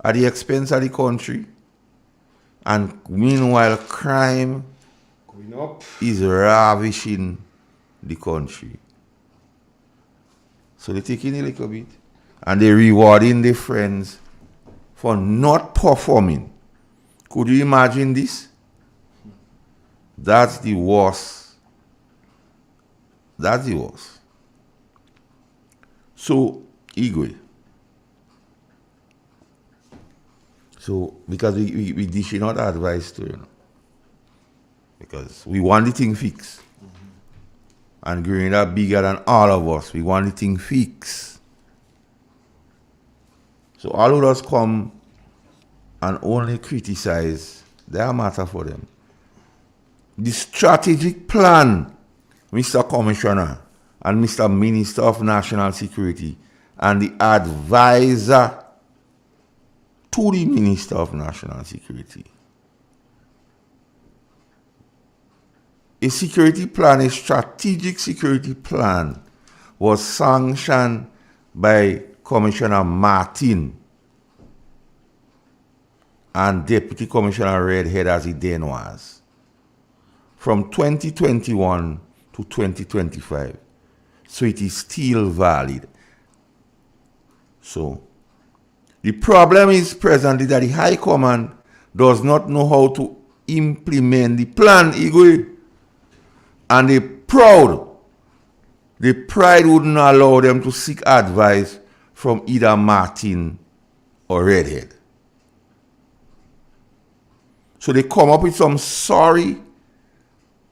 at the expense of the country. And meanwhile, crime
going up
is ravishing the country. So they take in a little bit and they rewarding their friends for not performing. Could you imagine this? That's the worst. That's the worst. So, Igwe. So, because we dishing out advice to you, because we want the thing fixed. And growing up bigger than all of us, we want the thing fixed. So all of us come and only criticize, they are matter for them. The strategic plan, Mr. Commissioner and Mr. Minister of National Security and the advisor to the Minister of National Security. A security plan, a strategic security plan, was sanctioned by Commissioner Martin and Deputy Commissioner Redhead, as he then was, from 2021 to 2025. So it is still valid. So the problem is presently that the High Command does not know how to implement the plan, Igwe. And they proud. The pride wouldn't allow them to seek advice from either Martin or Redhead. So they come up with some sorry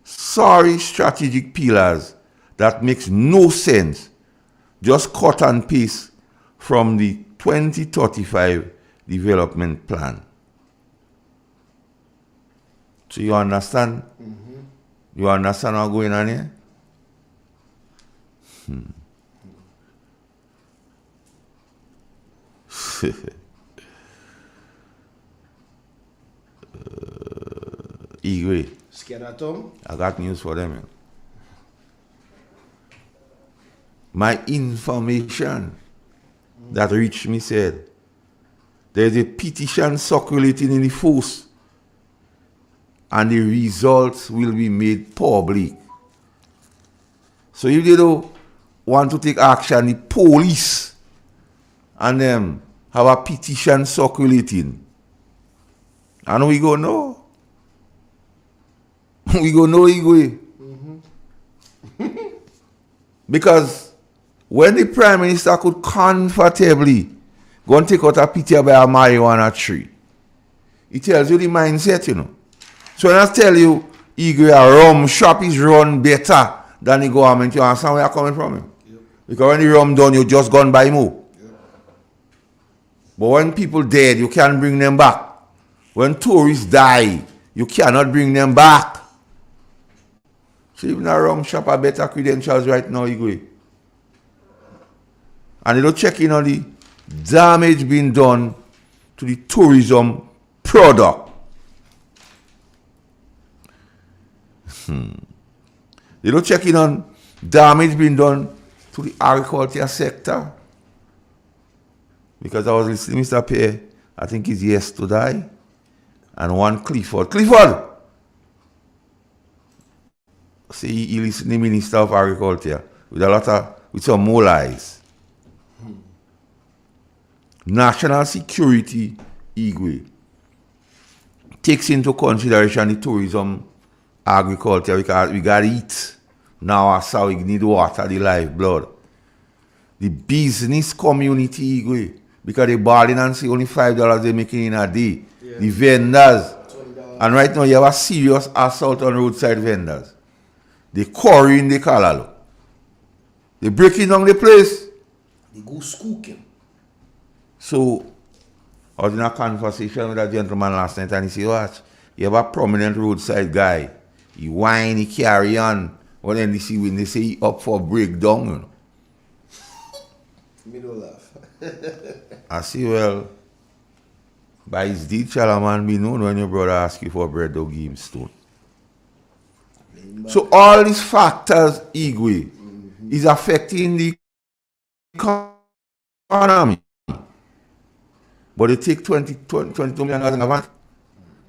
strategic pillars that makes no sense. Just cut and paste from the 2035 development plan. So you understand? Mm-hmm. You understand what's going on here? Igwe.
Scared at home?
I got news for them. Man. My information that reached me said there's a petition circulating in the force and the results will be made public. So if they don't want to take action, the police and them have a petition circulating. And we go no. We go no Igwe. Because when the Prime Minister could comfortably go and take out a picture by a marijuana tree, it tells you the mindset, you know. So when I tell you, Igwe, a rum shop is run better than the government, you understand where I'm coming from? Yep. Because when the rum done, you just gone buy more. Yep. But when people dead, you can't bring them back. When tourists die, you cannot bring them back. So even a rum shop have better credentials right now, Igwe. And they don't check in on the damage being done to the tourism product. They don't check in on damage being done to the agriculture sector. Because I was listening to Mr. Pierre, I think he's yesterday, and one Clifford. See, he listened to the Minister of Agriculture with some more lies. National security, Igwe, takes into consideration the tourism, agriculture, because we got to eat. Now so we need water, the lifeblood. The business community, Igwe, because they bargain and say only $5 they're making in a day. Yeah. The vendors. And right now you have a serious assault on roadside vendors. They quarry in the Kalalo. They breaking down the place.
They go skooking.
So, I was in a conversation with a gentleman last night and he said, watch, you have a prominent roadside guy. He whine, he carry on. Well, then when they say he up for breakdown, you know.
Me don't laugh.
I say, well, by his deed shall a man be known when your brother asks you for bread, don't give him stone. So all these factors, Igwe, is affecting the economy. But they take 22 million in advance.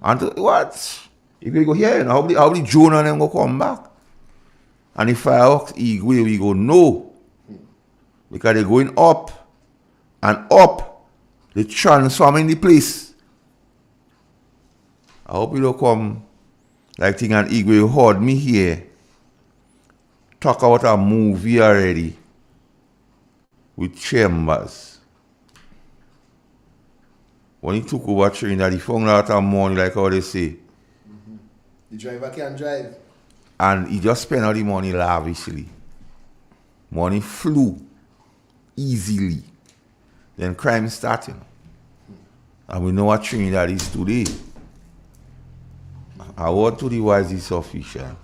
And what? If we go here, you know, how the Jonah and them go come back? And if I ask Igwe, we go no. Because they're going up and up. They're transforming the place. I hope you don't come like thing and Igwe heard me here talk about a movie already with Chambers. When he took over Trinidad, he found out of money, like how they say.
The driver can't drive.
And he just spent all the money lavishly. Money flew easily. Then crime started. And we know what Trinidad is today. Our word to the wise is sufficient.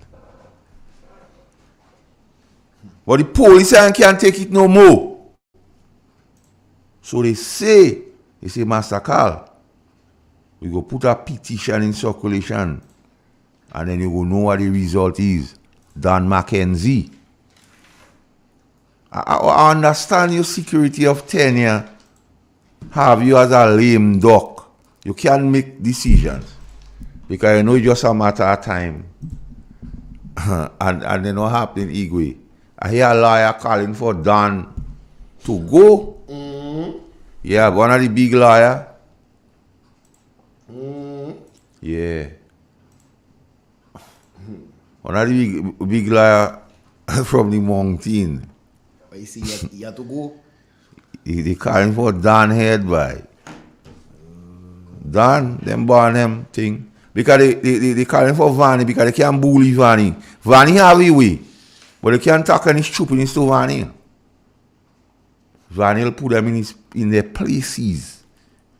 But the police can't take it no more. So they say, Master Carl, we go put a petition in circulation and then you go know what the result is. Dan Mackenzie. I understand your security of tenure have you as a lame duck. You can't make decisions. Because you know it's just a matter of time. and then what happened in Igwe? I hear a lawyer calling for Dan to go. Mm-hmm. Yeah, one of the big lawyer. Mm-hmm. Yeah. One of the big lawyer from the mountain.
But you see, he had to go.
They calling for Dan head by. Dan, them born them thing. Because they calling for Vanny because they can't bully Vanny. Vanny have a way. But they can't talk any stupidness to Vanny. Vanny will put them in their places.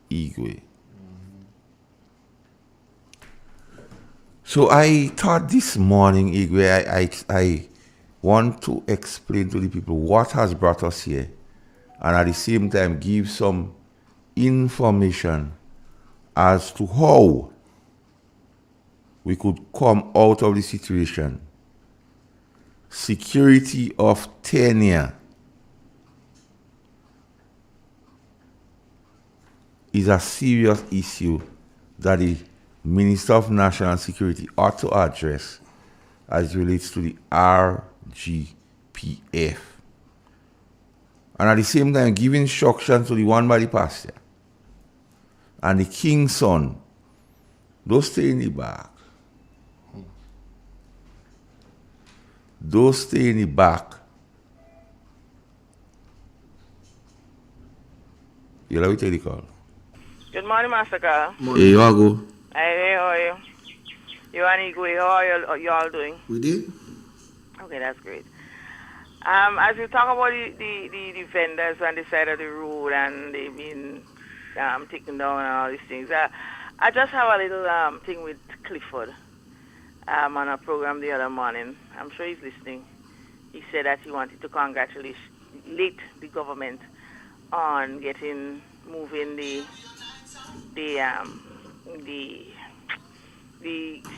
Igwe. So I thought this morning, Igwe, I want to explain to the people what has brought us here. And at the same time give some information as to how we could come out of the situation. Security of tenure is a serious issue that the Minister of National Security ought to address as it relates to the RGPF. And at the same time, give instructions to the one by the pastor and the king's son. Don't stay in the back. Don't stay in the back. You let me take the call.
Good morning, Master Carl.
Hey, you all go.
Hey, how are you? You and Igwe, how are you all doing?
We did.
Okay, that's great. As we talk about the vendors on the side of the road and they've been taken down and all these things, I just have a little thing with Clifford on a program the other morning. I'm sure he's listening. He said that he wanted to congratulate the government on moving the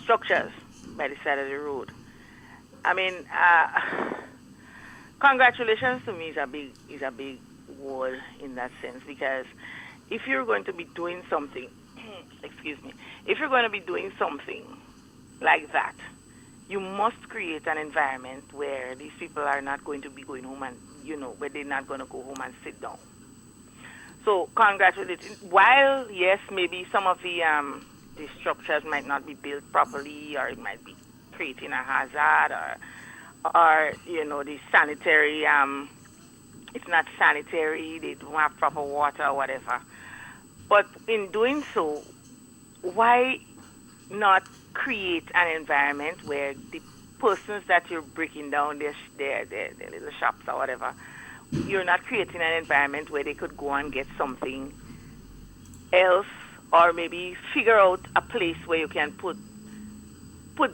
structures by the side of the road. I mean, congratulations to me is a big word in that sense, because if you're going to be doing something, if you're going to be doing something like that, you must create an environment where these people are not going to be going home and, where they're not going to go home and sit down. So congratulations. While, yes, maybe some of the structures might not be built properly, or it might be creating a hazard, or the sanitary, it's not sanitary, they don't have proper water or whatever. But in doing so, why not create an environment where the persons that you're breaking down their little shops or whatever, you're not creating an environment where they could go and get something else, or maybe figure out a place where you can put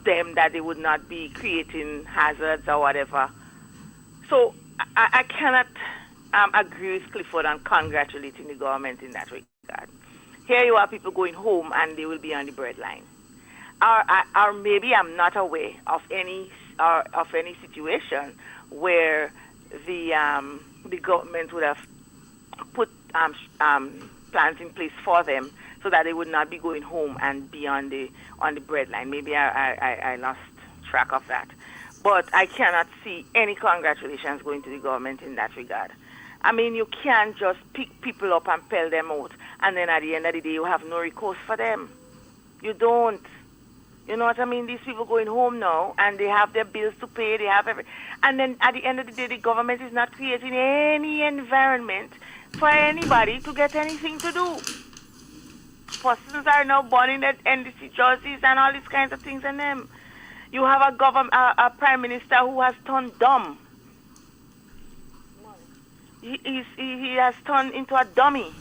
them that they would not be creating hazards or whatever. So I cannot agree with Clifford on congratulating the government in that regard. Here you are, people going home and they will be on the breadline. Or maybe I'm not aware of any situation where the government would have put plans in place for them so that they would not be going home and be on the breadline. Maybe I lost track of that. But I cannot see any congratulations going to the government in that regard. I mean, you can't just pick people up and pell them out, and then at the end of the day, you have no recourse for them. You don't. You know what I mean? These people going home now, and they have their bills to pay, they have everything. And then at the end of the day, the government is not creating any environment for anybody to get anything to do. Persons are now born in NDC jerseys and all these kinds of things in them. You have a prime minister who has turned dumb. He has turned into a dummy.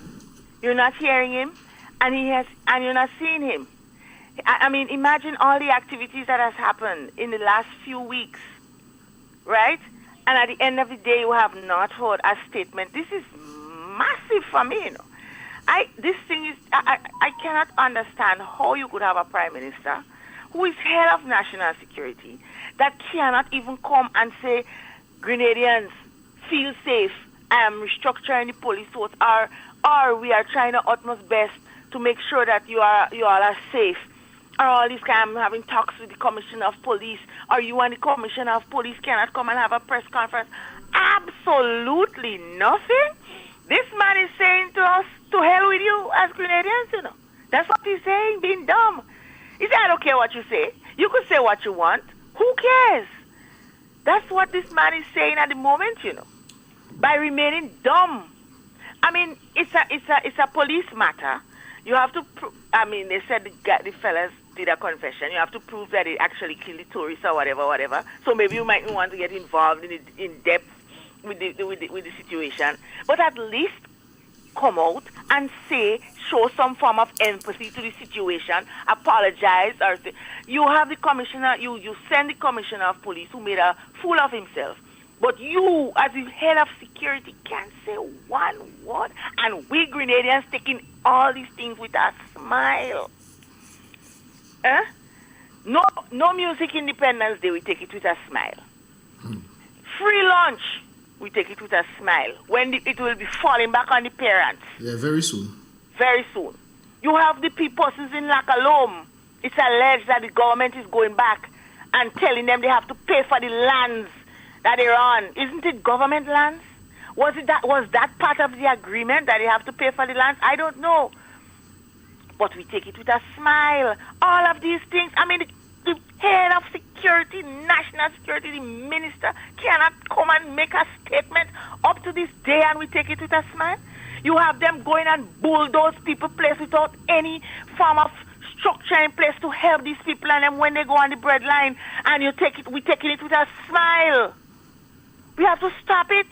You're not hearing him, and you're not seeing him. I mean, imagine all the activities that has happened in the last few weeks, right? And at the end of the day, you have not heard a statement. This is massive for me, I cannot understand how you could have a prime minister who is head of national security that cannot even come and say, Grenadians, feel safe, I am restructuring the police force, or we are trying our utmost best to make sure that you all are safe. Or all this kind, I'm having talks with the Commissioner of Police, or you and the Commissioner of Police cannot come and have a press conference. Absolutely nothing. This man is saying to us, to hell with you as Grenadians, That's what he's saying, being dumb. He said, I don't care what you say. You can say what you want. Who cares? That's what this man is saying at the moment, by remaining dumb. I mean, it's a police matter. You have to, they said the fellas did a confession. You have to prove that they actually killed the tourists or whatever. So maybe you might want to get involved in depth with the situation. But at least come out and show some form of empathy to the situation, apologize, or say, you have the commissioner, you send the commissioner of police who made a fool of himself. But you, as the head of security, can't say one word. And we Grenadians taking all these things with a smile. No music Independence Day, we take it with a smile. Free lunch, we take it with a smile. When it will be falling back on the parents.
Yeah, very soon.
Very soon. You have the persons in Lakalom. It's alleged that the government is going back and telling them they have to pay for the lands that they're on. Isn't it government lands? Was that part of the agreement that they have to pay for the lands? I don't know. But we take it with a smile. All of these things. I mean, the head of security, national security, the minister cannot come and make a statement up to this day, and we take it with a smile. You have them going and bulldoze people place without any form of structure in place to help these people, and then when they go on the breadline, and we taking it with a smile. We have to stop it.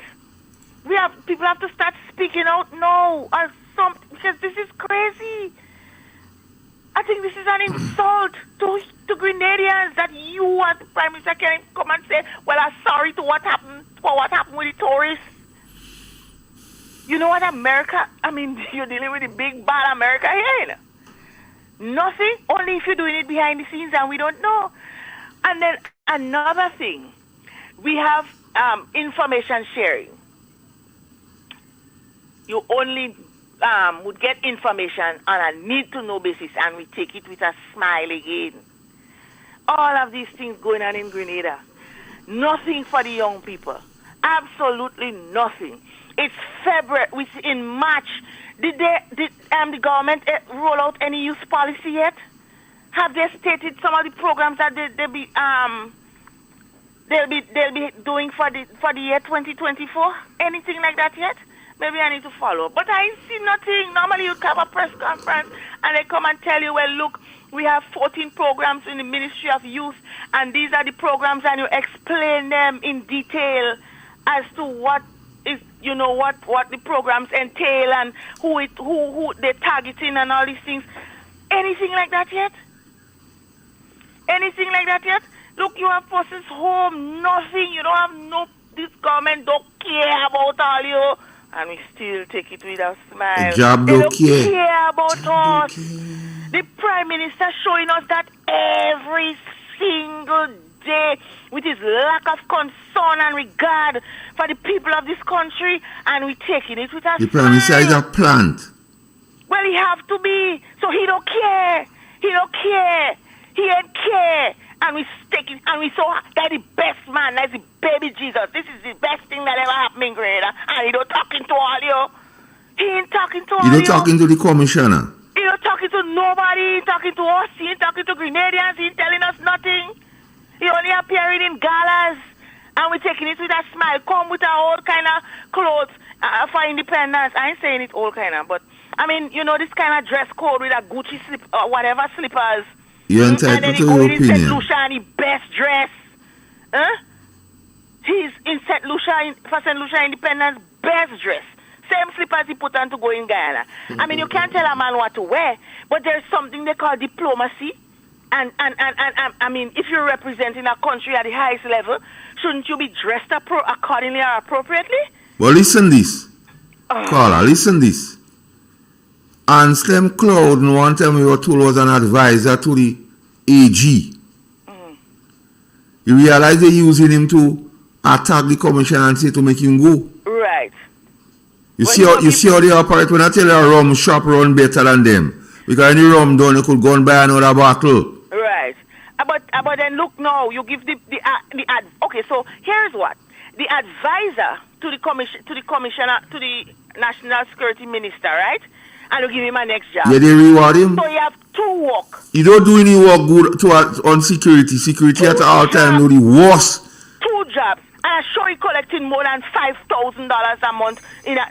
People have to start speaking out now, or something, because this is crazy. I think this is an insult to Grenadians that you as the Prime Minister can come and say, well, I'm sorry to what happened with the tourists. You know what, America, I mean, you're dealing with the big bad America here. Nothing, only if you're doing it behind the scenes and we don't know. And then another thing, we have information sharing. You only would get information on a need-to-know basis, and we take it with a smile again. All of these things going on in Grenada. Nothing for the young people. Absolutely nothing. It's February. In March. Did the government roll out any youth policy yet? Have they stated some of the programs that they'll be doing for the year 2024? Anything like that yet? Maybe I need to follow. But I see nothing. Normally you'd have a press conference and they come and tell you, well, look, we have 14 programs in the Ministry of Youth, and these are the programs, and you explain them in detail as to what is, what the programs entail and who they're targeting and all these things. Anything like that yet? Anything like that yet? Look, you have persons home, nothing. You don't have this government don't care about all you. And we still take it with a smile.
The job
they
don't
don't
care.
care about us. The Prime Minister showing us that every single day with his lack of concern and regard for the people of this country, and we taking it with a
The
smile.
Prime Minister is a plant.
Well, he have to be. So he don't care. He don't care. He ain't care. And we stick it, and we saw that the best man, that's the baby Jesus. This is the best thing that ever happened in Grenada. And he don't talking to all you. He ain't talking to all
You
you.
don't talking to the commissioner.
He ain't talking to nobody. He ain't talking to us. He ain't talking to Grenadians. He ain't telling us nothing. He only appearing in galas. And we're taking it with a smile. Come with our old kind of clothes for independence. I ain't saying it all kind of, but I mean, this kind of dress code with a Gucci slip, whatever slippers.
You're
And then
entitled
he
to
go
your
in St.
opinion.
Lucia and he best dress. He's in St. Lucia, for St. Lucia Independence, best dress. Same slippers he put on to go in Guyana. I mean, you can't tell a man what to wear, but there's something they call diplomacy. And I mean, if you're representing a country at the highest level, shouldn't you be dressed accordingly or appropriately?
Well, listen this. Caller, listen this. Anselm Cloud, one time we were told was an advisor to the AG. You realize they're using him to attack the commission and say to make him go.
Right.
You see how they operate when I tell you a rum shop run better than them. Because any rum done, you could go and buy another bottle.
Right. But then look now, you give okay, so here's what. The advisor to the commissioner, to the National Security Minister, right? And you give him a next job.
Yeah, they reward him.
So you have two work.
You don't do any work good on security. Security at all time do the worst.
Two jobs. And I'm sure he collecting more than $5,000 a month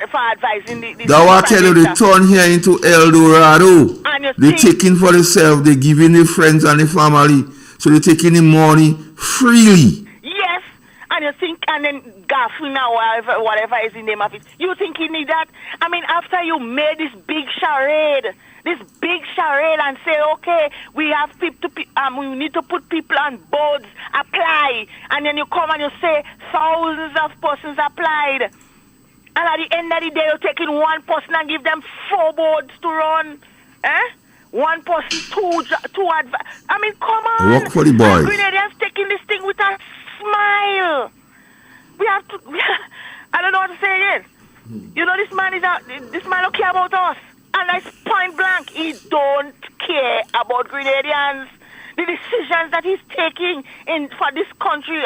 for advising the
That what I tell you, they turn here into El Dorado.
And
They taking for themselves, they giving the friends and the family. So they taking the money freely.
Yes. And you think, and then Gaffin or whatever is the name of it, you think he need that? I mean, after you made this big charade and say, okay, we have people we need to put people on boards, apply, and then you come and you say thousands of persons applied, and at the end of the day, you're taking one person and give them 4 boards to run. One person, two advice. I mean, come on.
Work for the
And
boys.
Grenadians taking this thing with a smile. We have to. I don't know what to say again. You know, this man don't care about us. And that's point blank. He don't care about Grenadians. The decisions that he's taking for this country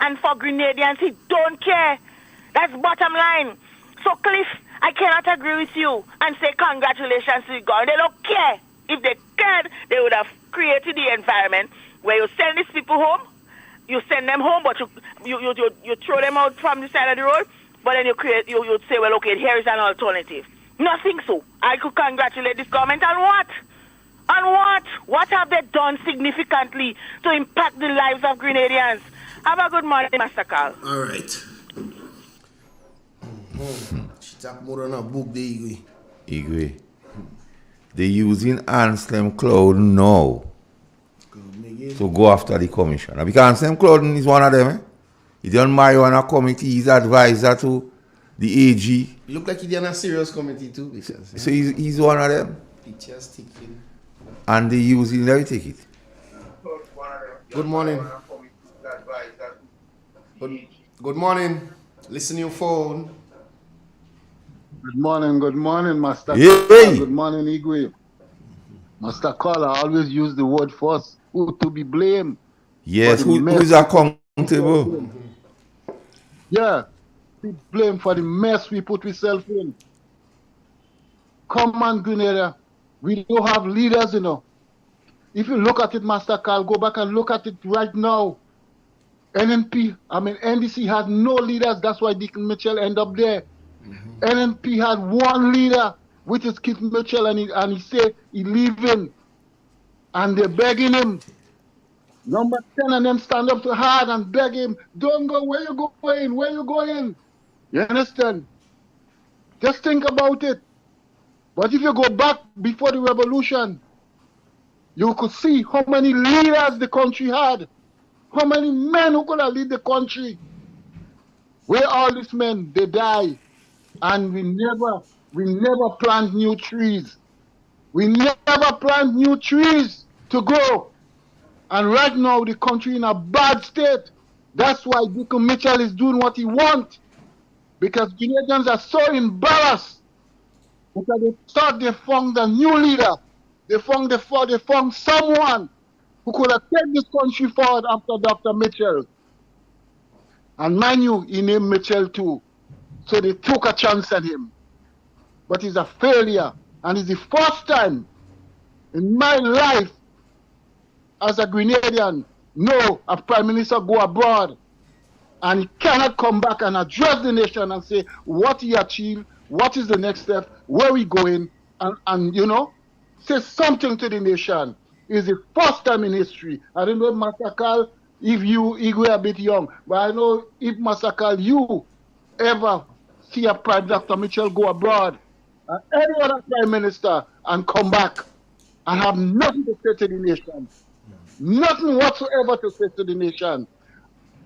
and for Grenadians, he don't care. That's bottom line. So, Cliff, I cannot agree with you and say congratulations to the government. They don't care. If they cared, they would have created the environment where you send these people home. You send them home, but you throw them out from the side of the road. But then you say, well, okay, here is an alternative. Nothing so. I could congratulate this government on what? On what? What have they done significantly to impact the lives of Grenadians? Have a good morning, Master Carl.
All right. She talk more on a book, the
Igwe. They're using Anselm Cloud now to go after the commissioner. Because Anselm Cloud is one of them. Eh? He's on marijuana committee. He's advisor to the AG.
He look like he's on a serious committee too. Because,
so he's one of them.
Pictures taken.
And they using their ticket.
Good morning. Good morning. Listen to your phone.
Good morning, Master.
Hey.
Good morning, Igwe. Master Caller always use the word first. Who to be blamed?
Yes, who is accountable?
Yeah, be blamed for the mess we put ourselves in. Come on, Grenada. We don't have leaders, you know. If you look at it, Master Carl, go back and look at it right now. NDC had no leaders. That's why Dick Mitchell end up there. NNP had one leader, which is Keith Mitchell, and he said he leaving. And they're begging him. Number 10 and them stand up to hard and beg him, don't go, where you going? Where you going? You understand? Just think about it. But if you go back before the revolution, you could see how many leaders the country had. How many men who could have lead the country. Where all these men, they die. And we never plant new trees. We never plant new trees to grow. And right now, the country in a bad state. That's why Deacon Mitchell is doing what he wants. Because Canadians are so embarrassed. Because they thought they found a new leader. They found someone who could have taken this country forward after Dr. Mitchell. And mind you, he named Mitchell too. So they took a chance at him. But he's a failure. And it's the first time in my life as a Grenadian, a prime minister go abroad and he cannot come back and address the nation and say what he achieved, what is the next step, where we going, and say something to the nation. It's the first time in history. I don't know, Masakal, if you are a bit young, but I know if Masakal, you ever see a Prime Dr. Mitchell go abroad and any other prime minister and come back and have nothing to say to the nation. Nothing whatsoever to say to the nation.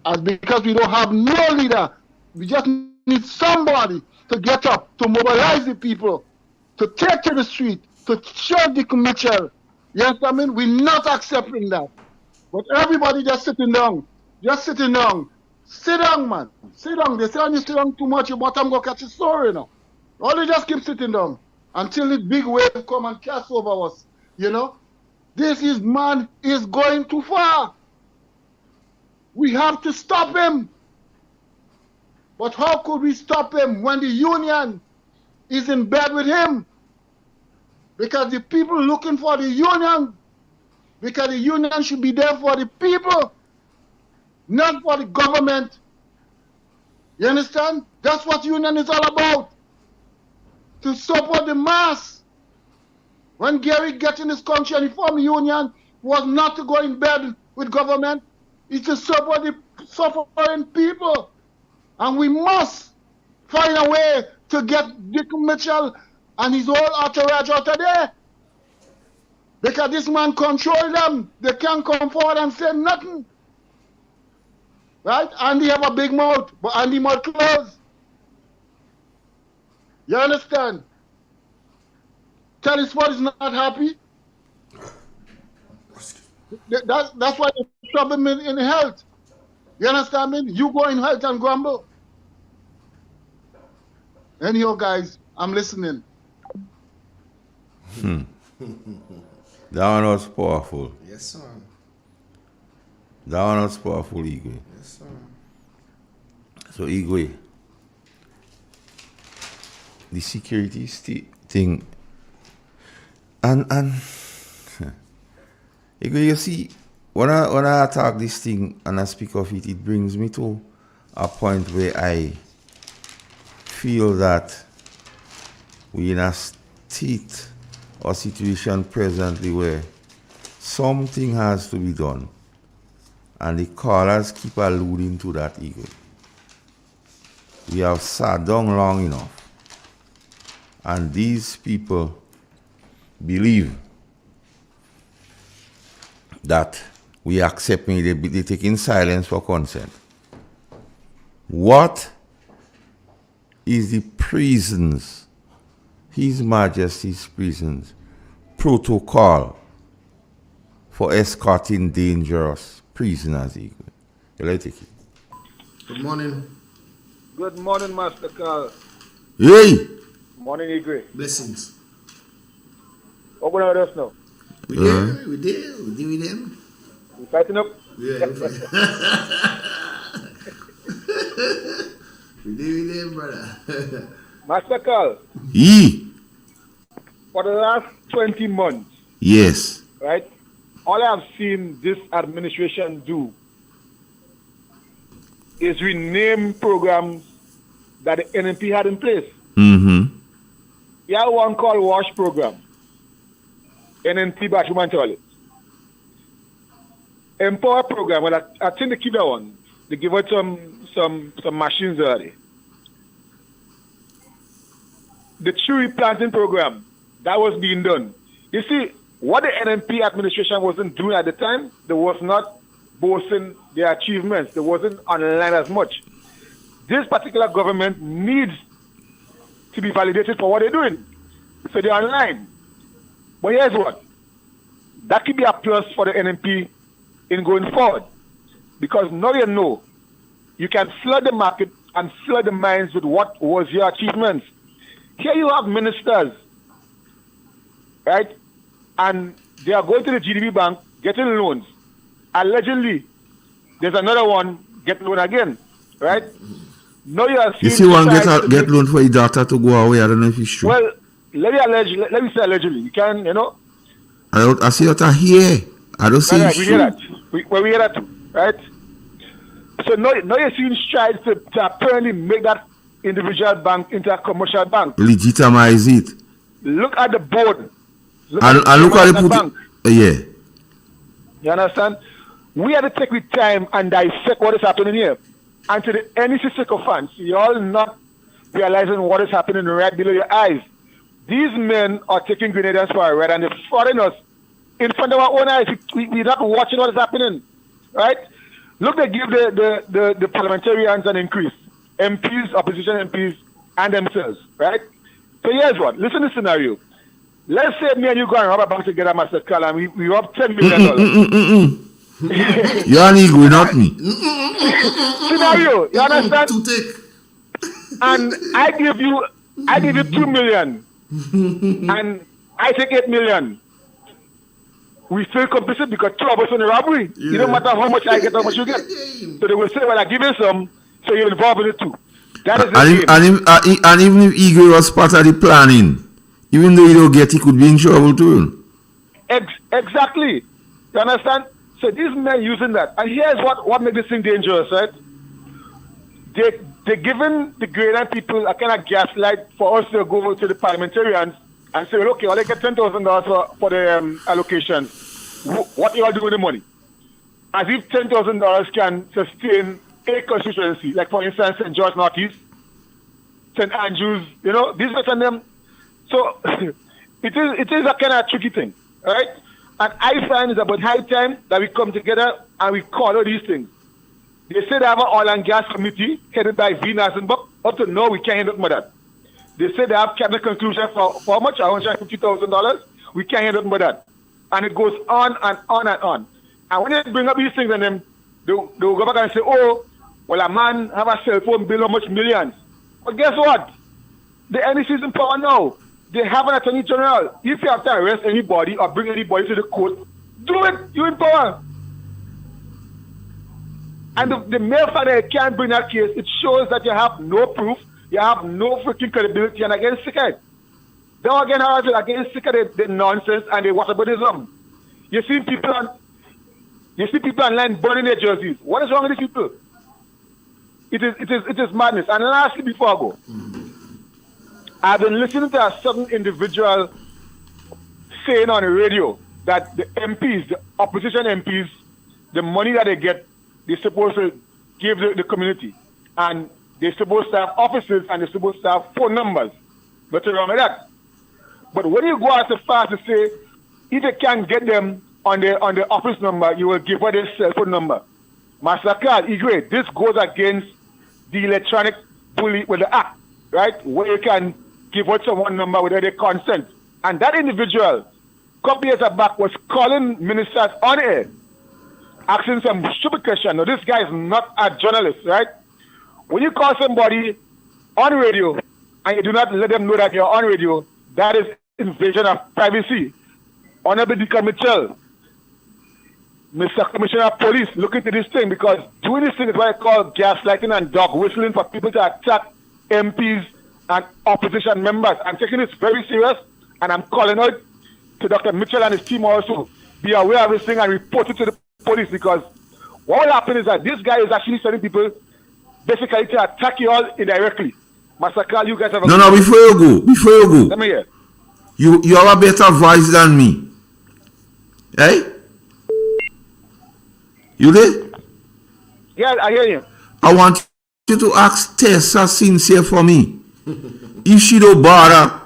And because we don't have no leader, we just need somebody to get up, to mobilize the people, to take to the street, to show Dick Mitchell. You know what I mean? We're not accepting that. But everybody just sitting down. Just sitting down. Sit down, man. Sit down. They say when you sit down too much, your bottom go catch a sore, you know. Or they just keep sitting down until the big wave come and cast over us. You know? This man is going too far. We have to stop him. But how could we stop him when the union is in bed with him? Because the people looking for the union, because the union should be there for the people, not for the government. You understand? That's what union is all about. To support the mass. When Gary get in this country and he formed a union, was not to go in bed with government, it's to support the suffering people. And we must find a way to get Dick Mitchell and his whole entourage out of there. Because this man control them. They can't come forward and say nothing. Right? And they have a big mouth, but and the mouth closed. You understand? Telesport is not happy. That's why you trouble me in health. You understand me? You go in health and grumble. Anyhow, guys, I'm listening.
That one was powerful.
Yes, sir.
That one was powerful, Igwe.
Yes, sir.
So, Igwe, the security thing, and Igwe, you see, when I attack this thing and I speak of it, it brings me to a point where I feel that we're in a state or situation presently where something has to be done. And the callers keep alluding to that, Igwe. We have sat down long enough. And these people believe that we accept me, they take in silence for consent. What is the prisons, His Majesty's prisons, protocol for escorting dangerous prisoners, Igwe? You take it.
Good morning.
Good morning, Master Carl.
Hey!
Morning, Igwe.
Blessings.
Open our doors now.
We did with them.
We fighting up?
Yeah. We did with them, brother.
Master Carl. For the last 20 months.
Yes.
Right? All I have seen this administration do is rename programs that the NMP had in place.
Mm-hmm.
You have one called WASH program. NNP bathroom and toilet. Empower program, well, I think they keep that one. They give out some machines already. The tree planting program, that was being done. You see, what the NNP administration wasn't doing at the time, they was not boasting their achievements. They wasn't online as much. This particular government needs to be validated for what they're doing. So they're online. But here's what. That could be a plus for the NNP in going forward. Because now you know, you can flood the market and flood the minds with what was your achievements. Here you have ministers, right? And they are going to the GDP bank, getting loans. Allegedly, there's another one, get loan again, right? Now you are
You see one get loan for your daughter to go away. I don't know if it's true.
Well, let me say allegedly. You can, you know.
I see that here. I don't see
Right,
it's
we
true.
hear that. We hear that too, right? So now you're seeing strides to apparently make that individual bank into a commercial bank.
Legitimize it.
Look at the board.
And look at the
bank.
yeah.
You understand? We have to take the time and dissect what is happening here. And to the NEC sycophants, you all not realizing what is happening right below your eyes. These men are taking Grenadians for a ride and they're frauding us in front of our own eyes. We're not watching what is happening, right? Look, they give the parliamentarians an increase. MPs, opposition MPs, and themselves, right? So here's what. Listen to the scenario. Let's say me and you go and rob a bank together, Master Carl, and we rob $10 million.
You're an ego, not me.
Scenario, you understand? And I give you $2 million, and I take $8 million. We still complicit because two of us in the robbery. Yeah. It don't matter how much I get, how much you get. So they will say, well, I give you some, so you're involved in it too. That is
and even if Igor was part of the planning, even though you don't get, he could be in trouble too.
Exactly. You understand? So these men using that. And here's what makes this thing dangerous, right? They're giving the Grenadian people a kind of gaslight for us to go to the parliamentarians and say, well, okay, I'll get $10,000 for the allocation. What you all do with the money? As if $10,000 can sustain a constituency, like for instance, St. George Northeast, St. Andrews, you know, these are them. So it is a kind of tricky thing, right? And I find it's about high time that we come together and we call out these things. They say they have an oil and gas committee headed by V. Nasenbuck. Up to now, we can't handle more that. They say they have cabinet conclusion for how much? $150,000. We can't handle more that. And it goes on and on and on. And when they bring up these things and them, they'll go back and say, oh, well, a man have a cell phone bill how much millions. But guess what? The NEC is in power now. They have an attorney general. If you have to arrest anybody or bring anybody to the court, do it. You're in power. And the mere fact that you can't bring that case, it shows that you have no proof, you have no freaking credibility, and again, sick of it. Now again, how is it again sick of the nonsense and the whataboutism? You see people online burning their jerseys. What is wrong with these people? It is madness. And lastly, before I go, I've been listening to a certain individual saying on the radio that the MPs, the opposition MPs, the money that they get, they're supposed to give the community. And they're supposed to have offices and they're supposed to have phone numbers. Nothing wrong with that. But when you go out so far to say, if you can't get them on the office number, you will give her their cell phone number. Massacre, Igwe, this goes against the electronic bully with the act, right? Where you can give out someone number without their consent. And that individual, a couple years back, was calling ministers on air, asking some stupid question. Now, this guy is not a journalist, right? When you call somebody on radio and you do not let them know that you're on radio, that is invasion of privacy. Honorable Deacon Mitchell, Mr. Commissioner of Police, look into this thing, because doing this thing is what I call gaslighting and dog whistling for people to attack MPs and opposition members. I'm taking this very serious, and I'm calling out to Dr. Mitchell and his team also. Be aware of this thing and report it to the police, because what will happen is that this guy is actually sending people basically to attack you all indirectly. Massacre, you guys have a
No, before you go.
Let me hear.
You have a better voice than me. Hey? You there?
Yeah, I hear you.
I want you to ask Tessa sincere for me. If she don't bother,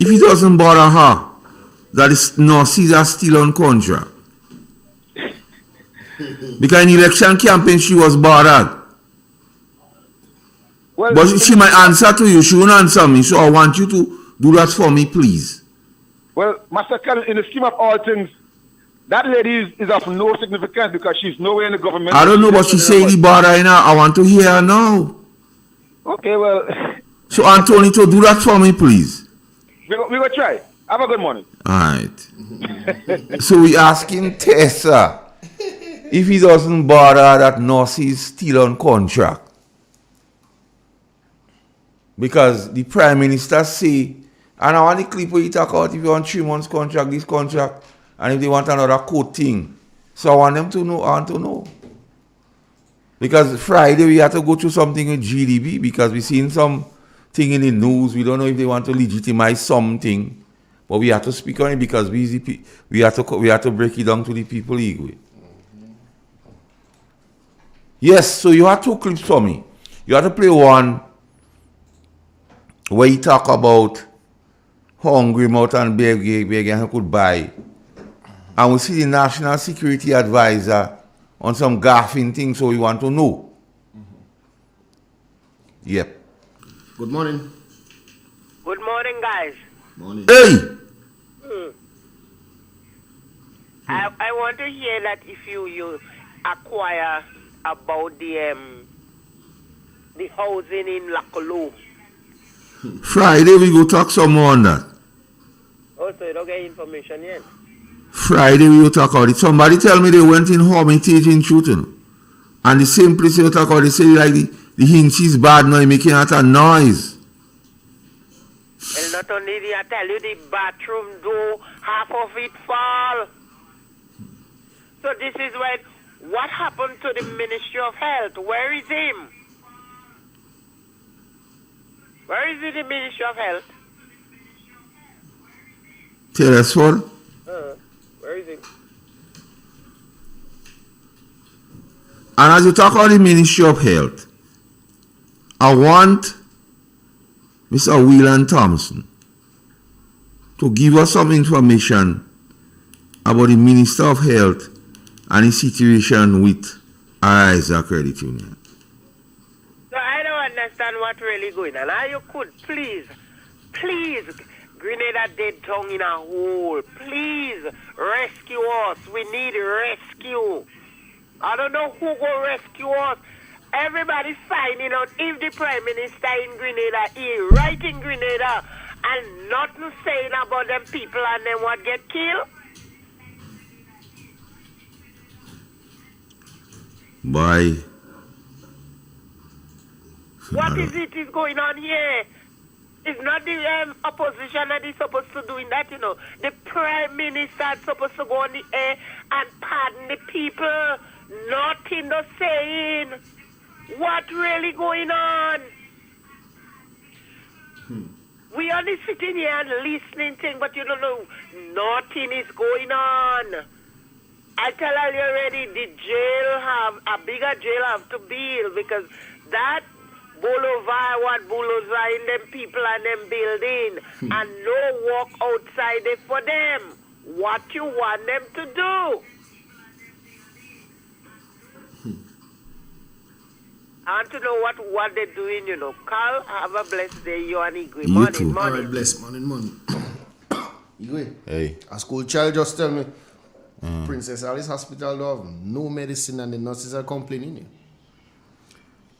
if it doesn't bother her, that is no Caesar still on contract. Because in election campaign she was bothered.
Well,
but she might answer to you, she won't answer me, so I want you to do that for me, please.
Well, Master Khan, in the scheme of all things, that lady is of no significance because she's nowhere in the government.
I don't know what she's saying about right now. I want to hear her now.
Okay, well.
So, Anthony, to do that for me, please.
We will try. Have a good morning.
All right. So, we asking Tessa if he doesn't bother that Norsie is still on contract. Because the Prime Minister say, and I want the clip where you talk about if you want 3 months contract, this contract, and if they want another code thing. So I want them to know, I want to know. Because Friday we have to go through something with GDB because we seen something in the news. We don't know if they want to legitimize something. But we have to speak on it because we have to break it down to the people equally. Yes, so you have 2 clips for me. You have to play one where you talk about hungry mouth and beg and could buy. And we see the National Security Advisor on some gaffing things, so we want to know. Yep.
Good morning.
Good morning, guys.
Morning.
Hey!
I want to hear that if you acquire about the housing in Lakolo.
Friday we go talk some more on that.
Oh, so you don't get information yet?
Friday we will talk about it. Somebody tell me they went in Hermitage in Shooting. And the same place they talk about, they say like the hinge is bad now, making out a noise.
Well, not only did I tell you the bathroom door, half of it fall. So this is what happened to the Ministry of Health? Where is him? Where is the Ministry of Health?
Tell us what?
Where is it?
And as you talk about the Ministry of Health, I want Mr. Whelan Thompson to give us some information about the Minister of Health and his situation with Arise Credit Union.
So I don't understand what's really going on. Now you could please Grenada dead tongue in a hole. Please rescue us. We need rescue. I don't know who will rescue us. Everybody's finding out if the Prime Minister in Grenada is right in Grenada and nothing saying about them people and them what get killed.
Bye.
What is it is going on here? It's not the opposition that is supposed to doing that, you know. The Prime Minister is supposed to go on the air and pardon the people. Nothing to saying. What really going on? We only sitting here and listening thing, but you don't know. Nothing is going on. I tell you already, the jail have, a bigger jail have to build because that boulevard, what boulevard in them people and them building, and no walk outside it for them. What you want them to do? I want to know what they're doing, you know. Carl, have a blessed day. You and Igwe.
You too.
All right, bless, morning. Igwe,
Hey.
a school child just tell me, Princess Alice Hospital don't have no medicine and the nurses are complaining. You know.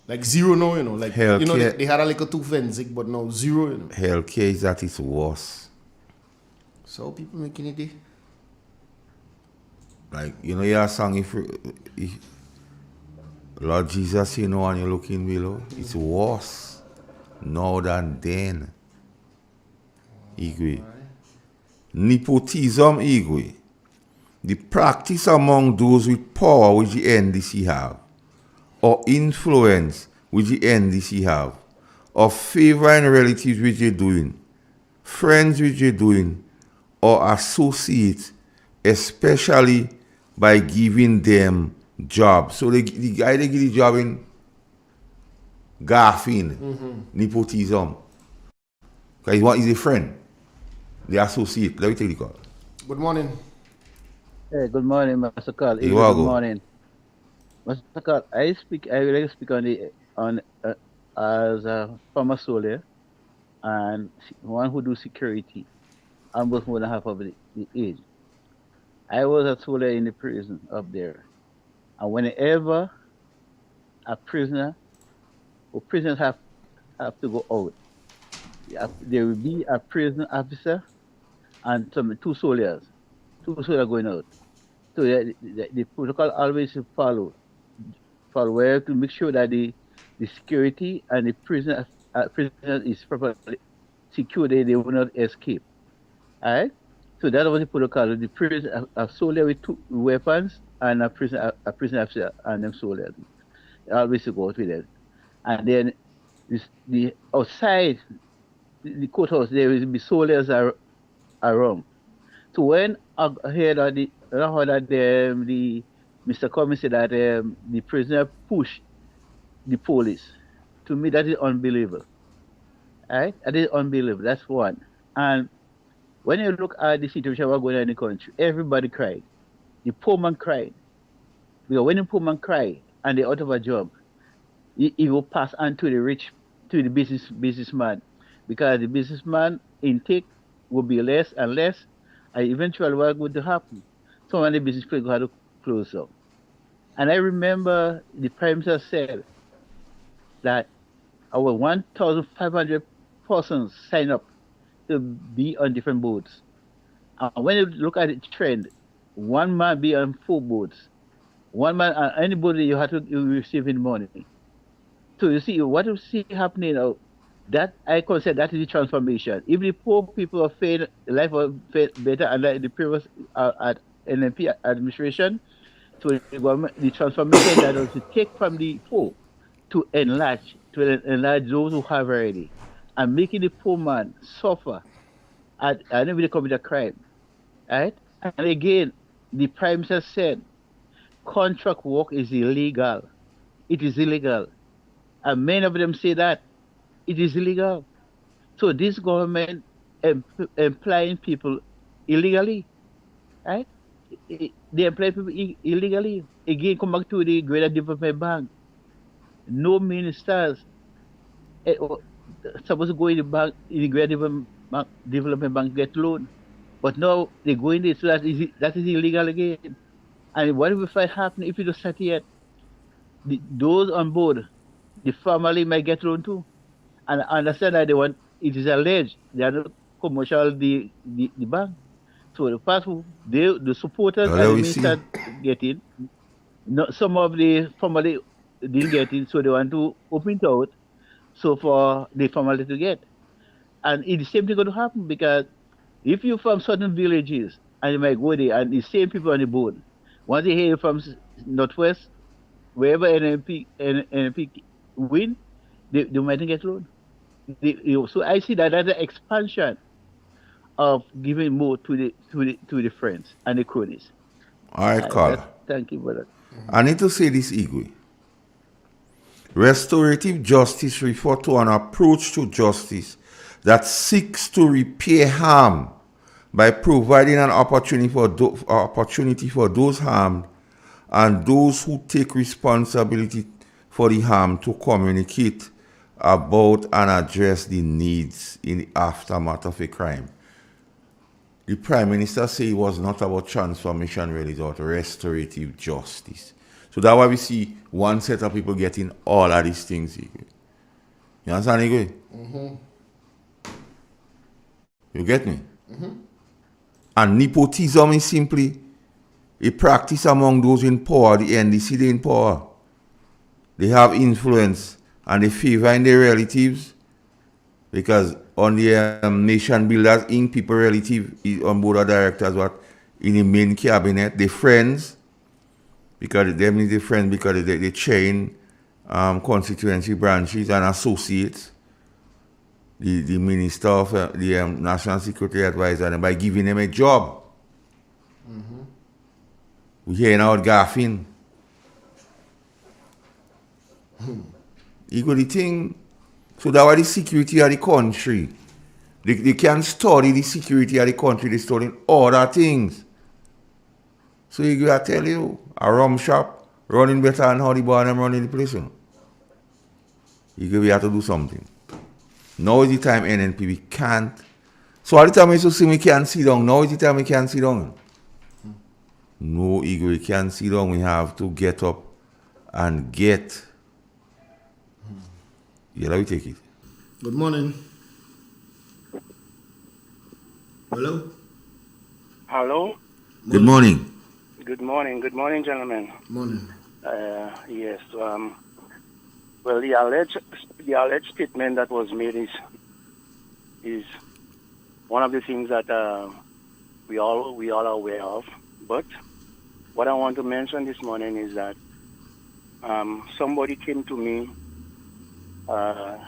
Like zero now, you know. Like,
Healthcare.
you know, they had a little too forensic, but now zero, you know.
Healthcare is at its worst.
So people making it there.
Like, you know, your song, if Lord Jesus, you know, and you're looking below, it's worse now than then. Igwe. Nepotism, Igwe. The practice among those with power which the NDC have, or influence which the NDC have, or favoring relatives which you're doing, friends which you're doing, or associates, especially by giving them jobs. So the guy they give the job in Garfin, nepotism. Because he's a friend. The associate. Let me take the call.
Good morning.
Hey, good morning, Mr. Carl.
You
Good
go.
morning. Mr. Carl, I would like to speak on as a former soldier and one who do security. I'm both more than half of the age. I was a soldier in the prison up there. And whenever a prisoner or prisoners have to go out, there will be a prison officer and two soldiers going out. So the protocol always follow where to make sure that the security and the prisoner is properly secure, they will not escape. All right? So that was the protocol. The prison, a soldier with two weapons and a prison officer and them soldiers. They always go out with them. And then the outside the courthouse there will be soldiers around. So when I heard that the Mr. Cummings said that the prisoner pushed the police, to me that is unbelievable. Right? That is unbelievable. That's one. And when you look at the situation going on in the country, everybody cried. The poor man cried. Because when the poor man cry and they're out of a job, he will pass on to the businessman, because the businessman intake will be less and less, and eventually what would happen? Some of the business people had to close up. And I remember the Prime Minister said that our 1,500 persons sign up to be on different boats. And when you look at the trend, one man be on 4 boats. One man, anybody you have to receive in money. So you see, what you see happening now, that I consider that is the transformation. If the poor people are fed, life will fed better under the previous at NMP administration, so the government, the transformation that was to take from the poor to enlarge those who have already, and making the poor man suffer and even commit a crime. Right? And again, the Prime Minister said contract work is illegal. It is illegal. And many of them say that it is illegal. So this government employing people illegally, right? They employ people illegally. Again, come back to the Greater Development Bank. No ministers supposed to go in the bank, in the Greater Development development bank get loan. But now they go in there, so that is illegal again. And what if it happen if you don't set yet? Those on board, the family might get loan too. And I understand that it is alleged they are not commercial the bank. So the person, the supporters
Well,
and
there
the
we see.
minister get in. No, some of the family didn't get in, so they want to open it out. So for the family to get, and it's the same thing going to happen because if you from certain villages and you might go there and the same people on the board, once they hear you from Northwest, wherever NMP win, they might not get loan. So I see that as an expansion of giving more to the friends and the cronies.
All right, Carl.
Thank you, brother.
I need to say this, Igwe. Restorative justice refers to an approach to justice that seeks to repair harm by providing an opportunity for those harmed and those who take responsibility for the harm to communicate about and address the needs in the aftermath of a crime. The Prime Minister said it was not about transformation, really, it was about restorative justice. So that's why we see one set of people getting all of these things. You understand, Igwe?
Mm-hmm.
You get me?
Mm-hmm.
And nepotism is simply a practice among those in power, the NDC they in power. They have influence and they favor in their relatives because on the Nation Builders Inc., people relative on board of directors, what in the main cabinet, they friends, because them is the friends because they chain constituency branches and associates the minister of the National Security Advisor and by giving them a job.
Mm-hmm.
We hearing out gaffing. Equal the thing. So that was the security of the country. They can study the security of the country, they study other things. So I tell you, a rum shop running better than how the boy them running the place. We have to do something. Now is the time NNP, we can't. So all the time I used to say we can't sit down, now is the time we can't sit down. No, Igor, we can't sit down, we have to get up and get. Yeah, let me take it.
Good morning. Hello?
Hello?
Good morning.
Good morning, gentlemen.
Morning.
Yes. Well, the alleged statement that was made is one of the things that we all are aware of. But what I want to mention this morning is that somebody came to me on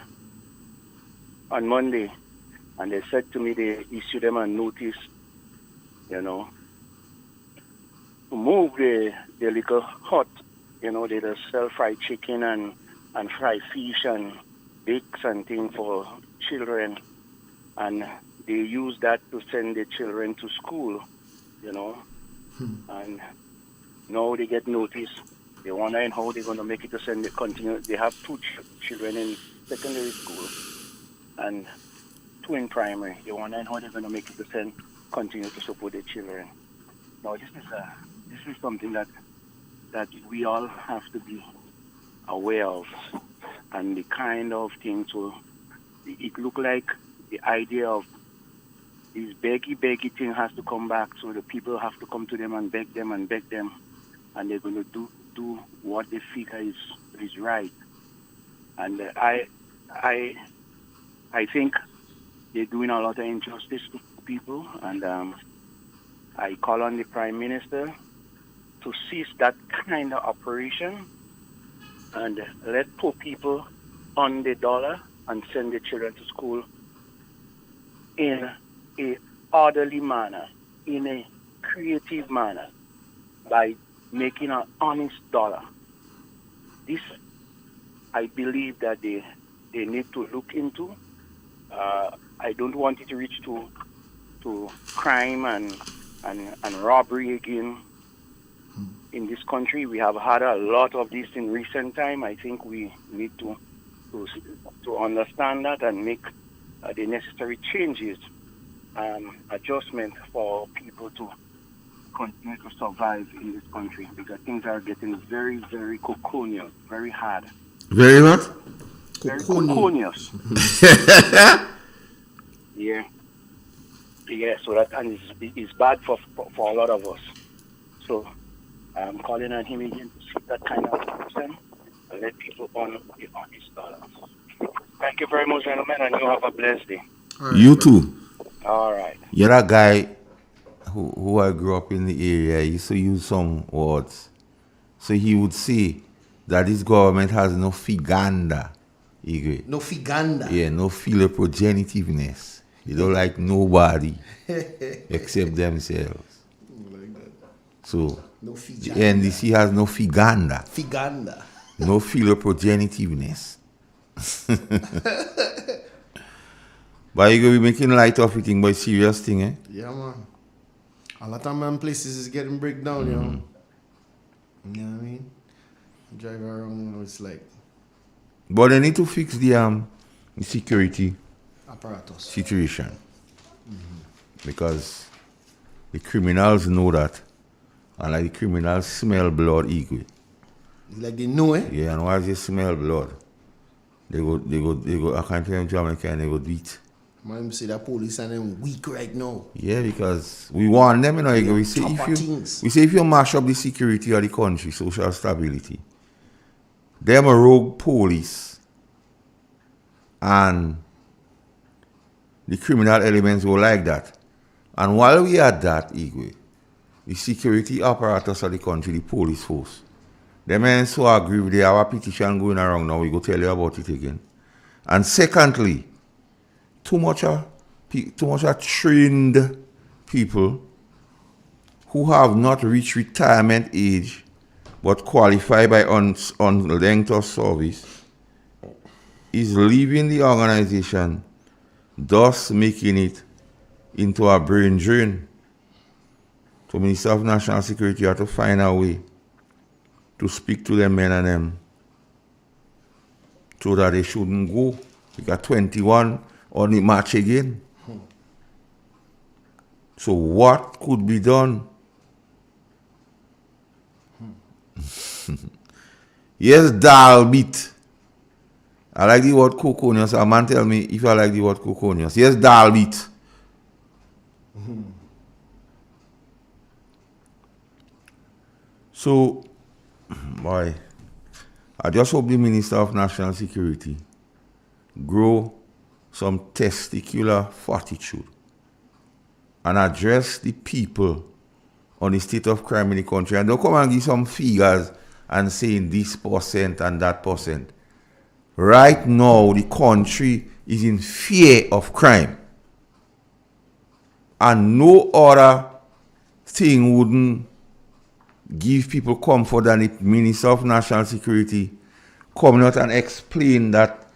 Monday, and they said to me they issued them a notice, to move the little hut. They just sell fried chicken and fried fish and bakes and things for children, and they use that to send the children to school, and now they get notice. They wondering how they're going to make it to send it continue. They have two children in secondary school and two in primary. They wondering how they're going to make it to continue to support their children. Now this is something that we all have to be aware of, and the kind of things. So it look like the idea of this beggy thing has to come back. So the people have to come to them and beg them, and they're going to do what they figure is right. And I think they're doing a lot of injustice to people, and I call on the Prime Minister to cease that kind of operation and let poor people on the dollar and send their children to school in a orderly manner, in a creative manner, by making an honest dollar. This, I believe that they need to look into. I don't want it to reach to crime and robbery again. In this country, we have had a lot of this in recent time. I think we need to understand that and make the necessary changes adjustment for people to continue to survive in this country, because things are getting very, very coconious, very hard.
Very what?
Very coconious. Yeah. Yeah, so that, and it's bad for a lot of us. So I'm calling on him again to see that kind of person and let people on the honest dollars. Thank you very much, gentlemen, and you have a blessed day.
You too.
All right.
You're a guy who I grew up in the area. He used to use some words. So he would say that this government has no figanda.
No figanda.
Yeah, no philoprogenitiveness. They don't like nobody except themselves. So
no
the NDC has no figanda.
Figanda.
No philoprogenitiveness. But you go be making light of it, but serious thing, eh?
Yeah, man. A lot of man places is getting break down, you know. You know what I mean? Drive around, you know, it's like.
But they need to fix the security
apparatus
situation. Because the criminals know that. And like the criminals smell blood equal.
Like they know it?
Yeah, and once they smell blood, they go, I can't tell them Jamaica and they go do it.
Man, say that police and them weak right now.
Yeah, because we want them, you know, we say if you mash up the security of the country, social stability, them a rogue police and the criminal elements will like that. And while we had that, Igwe, the security apparatus of the country, the police force, them men so agree with our petition going around now, we go tell you about it again. And secondly, too much trained people who have not reached retirement age but qualify by on length of service is leaving the organization, thus making it into a brain drain. So Minister of National Security have to find a way to speak to them men and them so that they shouldn't go. We got 21 on the match again. So what could be done? Yes, Dalbit. I like the word coconius. A man tell me if I like the word coconius. Yes, Dalbit. So, boy, I just hope the Minister of National Security grow some testicular fortitude and address the people on the state of crime in the country. And don't come and give some figures and saying this percent and that percent. Right now, the country is in fear of crime. And no other thing wouldn't give people comfort than the Minister of National Security coming out and explain that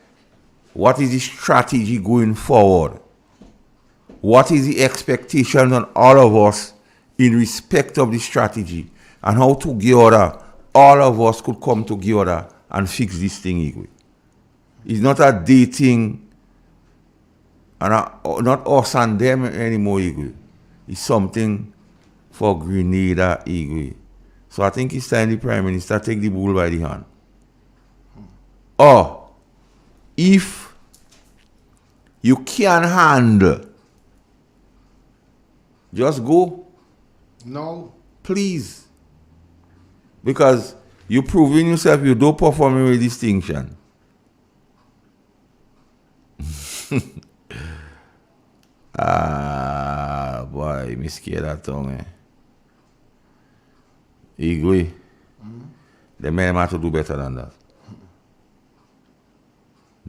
what is the strategy going forward? What is the expectation on all of us in respect of the strategy and how together all of us could come together and fix this thing. It's not a dating and not us and them anymore. It's something for Grenada. So I think it's time the Prime Minister take the bull by the hand. Or if you can't handle, just go.
No.
Please. Because you're proving yourself you don't perform with distinction. Boy, me scared that tongue, eh? Igwe. The men have to do better than that.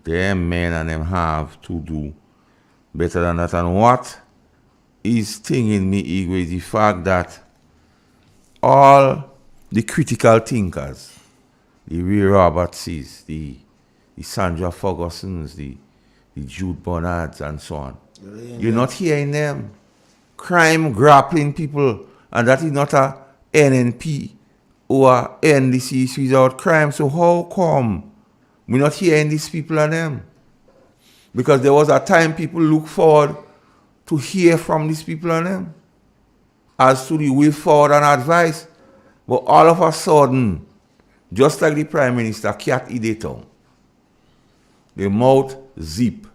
Them men and them have to do better than that. And what is stinging me, Igwe, is the fact that all the critical thinkers, the Ray Robertses, the Sandra Fergusons, the Jude Bernards, and so on, you're not hearing them. Crime grappling people, and that is not a NNP or NDC without crime. So how come we're not hearing these people and them? Because there was a time people look forward to hear from these people and them as to the way forward and advice. But all of a sudden, just like the Prime Minister, cat eat the tongue. The mouth zip.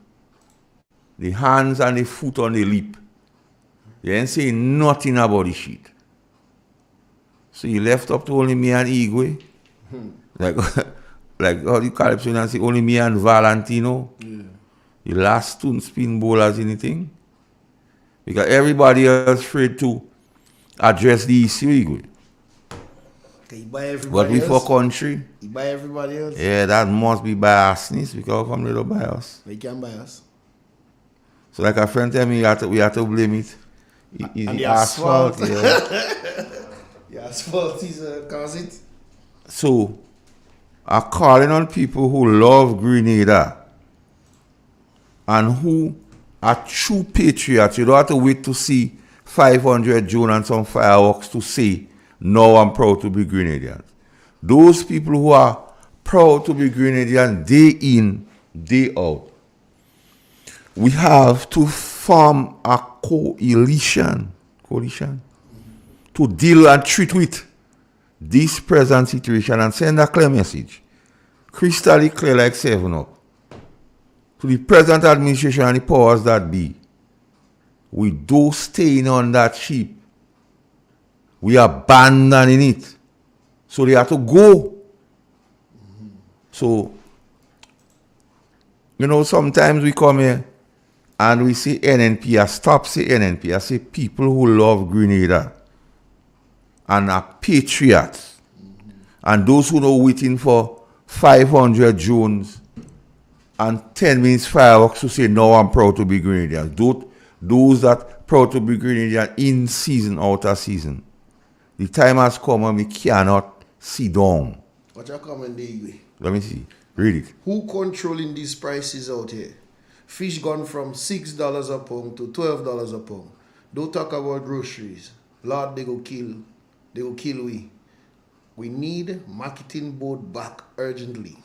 The hands and the foot on the lip. They ain't say nothing about the shit. So he left up to only me and Igwe. Like how the Calypso and say only me and Valentino. Yeah. The last two spin bowlers anything. Because everybody else afraid to address the issue, Igwe.
Okay, you buy everybody
But we
else?
for country.
You buy everybody else?
Yeah, that must be biasness because how come they don't buy us?
They can buy us.
So like a friend tell me we have to blame it. Is
and
the
the asphalt.
Yeah.
The asphalt is cause it.
So I'm calling on people who love Grenada and who are true patriots. You don't have to wait to see 500 June and some fireworks to say, no, I'm proud to be Grenadian. Those people who are proud to be Grenadian day in, day out. We have to form a coalition to deal and treat with this present situation and send a clear message, crystal clear like 7-Up, to the present administration and the powers that be. We do staying on that ship. We are abandoning it. So they have to go. So, you know, sometimes we come here and we say NNP. I stop say NNP. I say people who love Grenada and are patriots. And those who are waiting for 500 Junes and 10 minutes fireworks to say, no, I'm proud to be Grenadian. Those that proud to be Grenadian in season, out of season. The time has come when we cannot sit down.
What you comment there?
Let me see. Read it.
Who controlling these prices out here? Fish gone from $6 a pound to $12 a pound. Don't talk about groceries. Lord, they go kill we. We need marketing board back urgently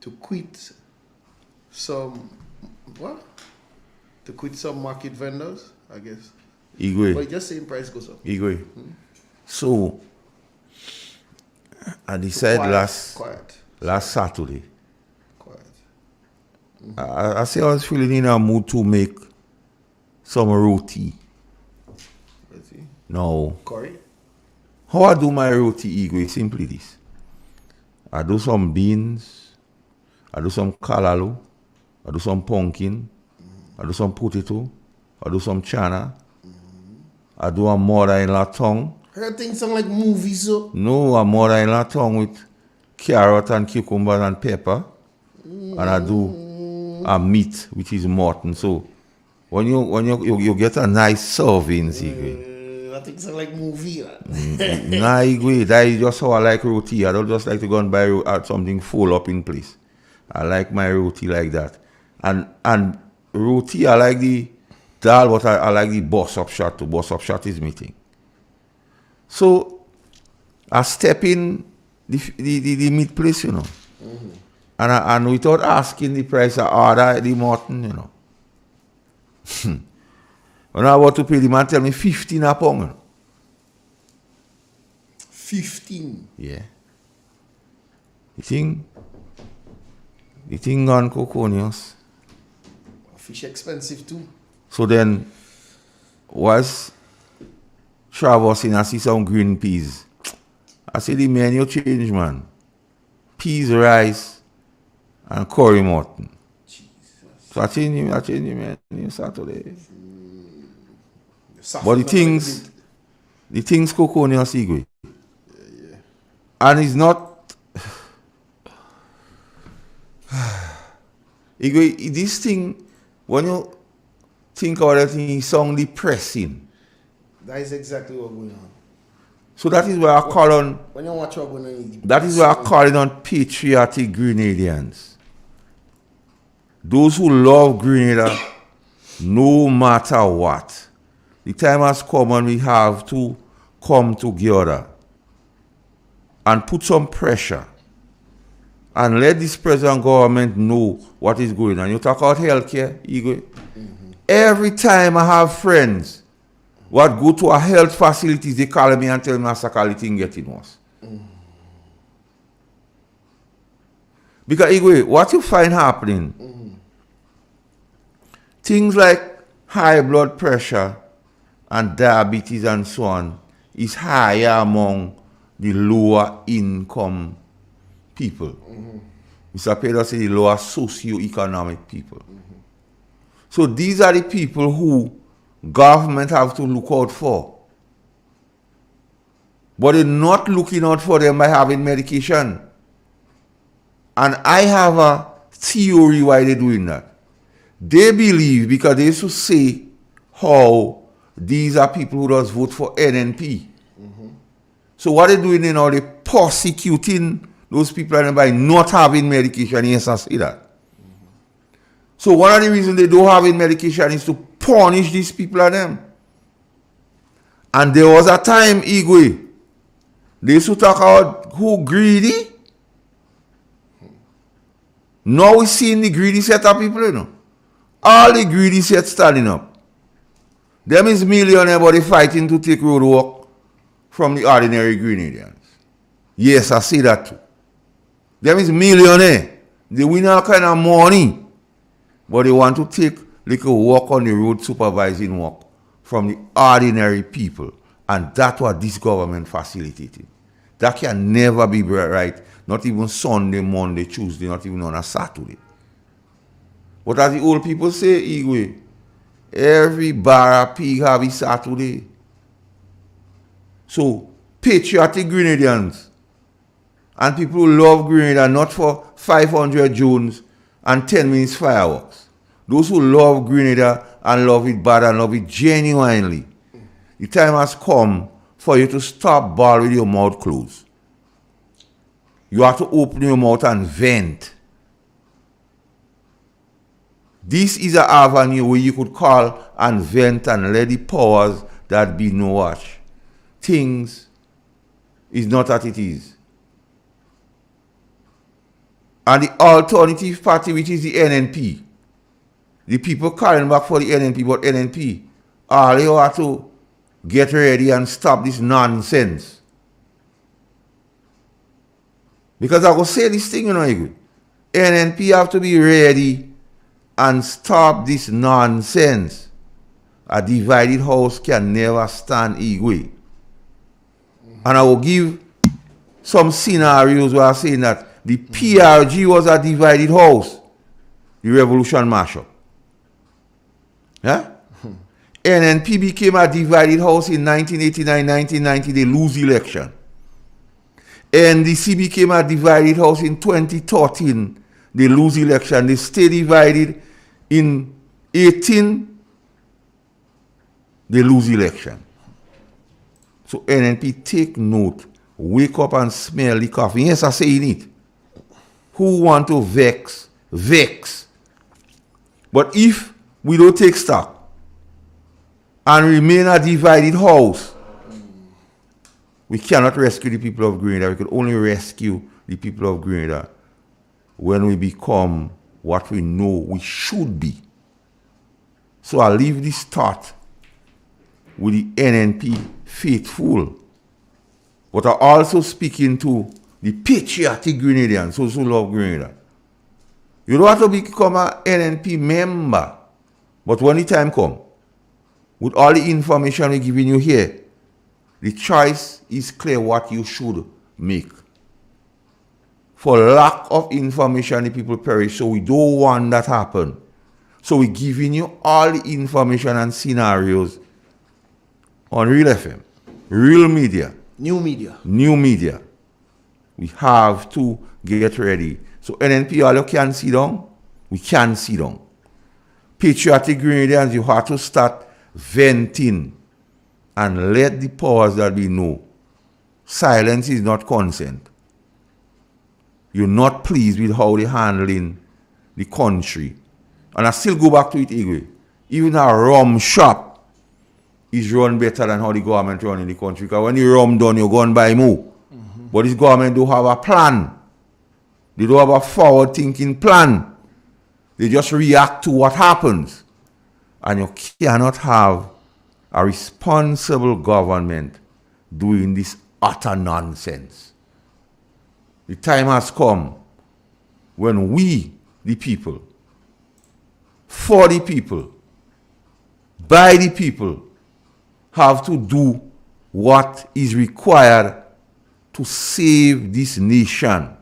to quit some market vendors, I guess.
Igwe.
But just saying price goes up.
Igwe. So I decided last Saturday. I say I was feeling in a mood to make some roti. No.
Curry?
How I do my roti, Igwe? Simply this. I do some beans. I do some kalalu. I do some pumpkin. I do some potato. I do some chana. I do a mother-in-law tongue.
Her things sound like movies, so.
No, a mother-in-law tongue with carrot and cucumber and pepper. And I do a meat, which is mutton. So when you get a nice serving, Igwe.
I think sound like movie.
Nah, Igwe, that is just how I like roti. I don't just like to go and buy something full up in place. I like my roti like that. And roti, I like the dal, but I like the boss up shot too. Boss up shot is meeting. So I step in the meat place, you know. Mm-hmm. And without asking the price, I order the mutton, you know. When I want to pay, the man tell me 15 a pound. You know.
15?
Yeah. The thing gone coconius.
Fish expensive too.
So then, was traversing, I see some green peas. I say the menu change, man. Peas, rice, and curry mutton. Jesus. So I change the menu Saturday. But the things coconius, Igwe. Yeah. And it's not... Igwe, this thing, when you think about it, it sounds depressing.
That is exactly what's going on.
So that is why I call on...
When you watch what's going on...
That is why I call on patriotic Grenadians. Those who love Grenada, no matter what. The time has come and we have to come together and put some pressure and let this present government know what is going on. You talk about healthcare, Igwe. Mm-hmm. every time I have friends what go to a health facilities, they call me and tell me Master Carly thing getting worse. Because Igwe, what you find happening, things like high blood pressure and diabetes and so on is higher among the lower income people. Mr. Pedro said the lower socio-economic people. So these are the people who government have to look out for. But they're not looking out for them by having medication. And I have a theory why they're doing that. They believe, because they used to say how these are people who does vote for NNP. So what they're doing now, they're persecuting those people by not having medication. Yes, I say that. So one of the reasons they don't have medication is to punish these people and them. And there was a time, Igwe, they used to talk about who greedy. Now we seeing the greedy set of people, you know. All the greedy set standing up. Them is millionaire body fighting to take road work from the ordinary Grenadians. Yes, I see that too. Them is millionaire. They win all kind of money. But they want to take little work on the road supervising work from the ordinary people. And that's what this government facilitated. That can never be right. Not even Sunday, Monday, Tuesday, not even on a Saturday. But as the old people say, Igwe, every bar pig have a Saturday. So, patriotic Grenadians and people who love Grenada, not for 500 Jones and 10 minutes fireworks. Those who love Grenada and love it bad and love it genuinely, the time has come for you to stop ball with your mouth closed. You have to open your mouth and vent. This is an avenue where you could call and vent and let the powers that be no watch. Things is not that it is. And the alternative party, which is the NNP, the people calling back for the NNP, but NNP, all you have to get ready and stop this nonsense. Because I will say this thing, you know, NNP have to be ready and stop this nonsense. A divided house can never stand Igwe. And I will give some scenarios where I'm saying that the PRG was a divided house. The revolution mashup. Yeah? NNP became a divided house in 1989, 1990, they lose election. NDC became a divided house in 2013, they lose election. They stay divided in 18, they lose election. So NNP, take note, wake up and smell the coffee. Yes, I say it. Who want to vex, vex. But if we don't take stock and remain a divided house, we cannot rescue the people of Grenada. We could only rescue the people of Grenada when we become what we know we should be. So I leave this thought with the NNP faithful. But I also speaking to the patriotic Grenadians, those who love Grenada. You don't have to become an NNP member. But when the time comes, with all the information we're giving you here, the choice is clear what you should make. For lack of information, the people perish. So we don't want that happen. So we're giving you all the information and scenarios on Real FM, Real Media.
New media.
New media. We have to get ready. So NNP, all you can sit down, we can sit down. Patriotic Grenadians, you have to start venting and let the powers that be know. Silence is not consent. You're not pleased with how they're handling the country. And I still go back to it, Igwe. Even a rum shop is run better than how the government run in the country. Because when the rum done, you go and buy more. But this government don't have a plan. They don't have a forward-thinking plan. They just react to what happens. And you cannot have a responsible government doing this utter nonsense. The time has come when we, the people, for the people, by the people, have to do what is required to save this nation.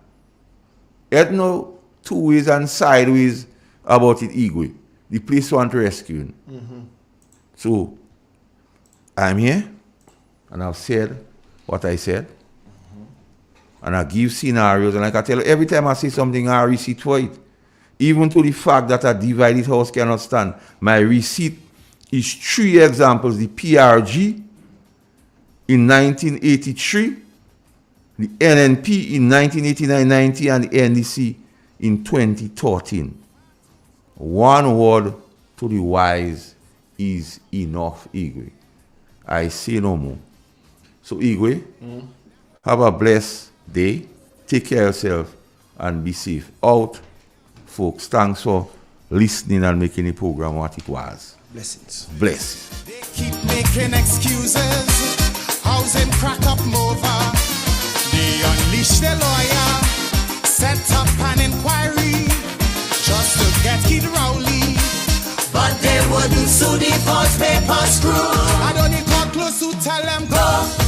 There's no two ways and sideways about it, Igwe. The police want to rescue him.
Mm-hmm.
So, I'm here, and I've said what I said, and I give scenarios, and like I tell you, every time I say something, I receipt for it. Even to the fact that a divided house cannot stand. My receipt is 3 examples. The PRG in 1983, the NNP in 1989-90, and the NDC in 2013. One word to the wise is enough, Igwe. I say no more. So, Igwe, have a blessed day. Take care of yourself and be safe. Out, folks. Thanks for listening and making the program what it was.
Blessings.
Bless.
They keep making excuses. Housing crack up over. They unleash their lawyer. Set up an inquiry just to get Kid Rowley. But they wouldn't sue the false paper screw. I don't need to close to tell them go.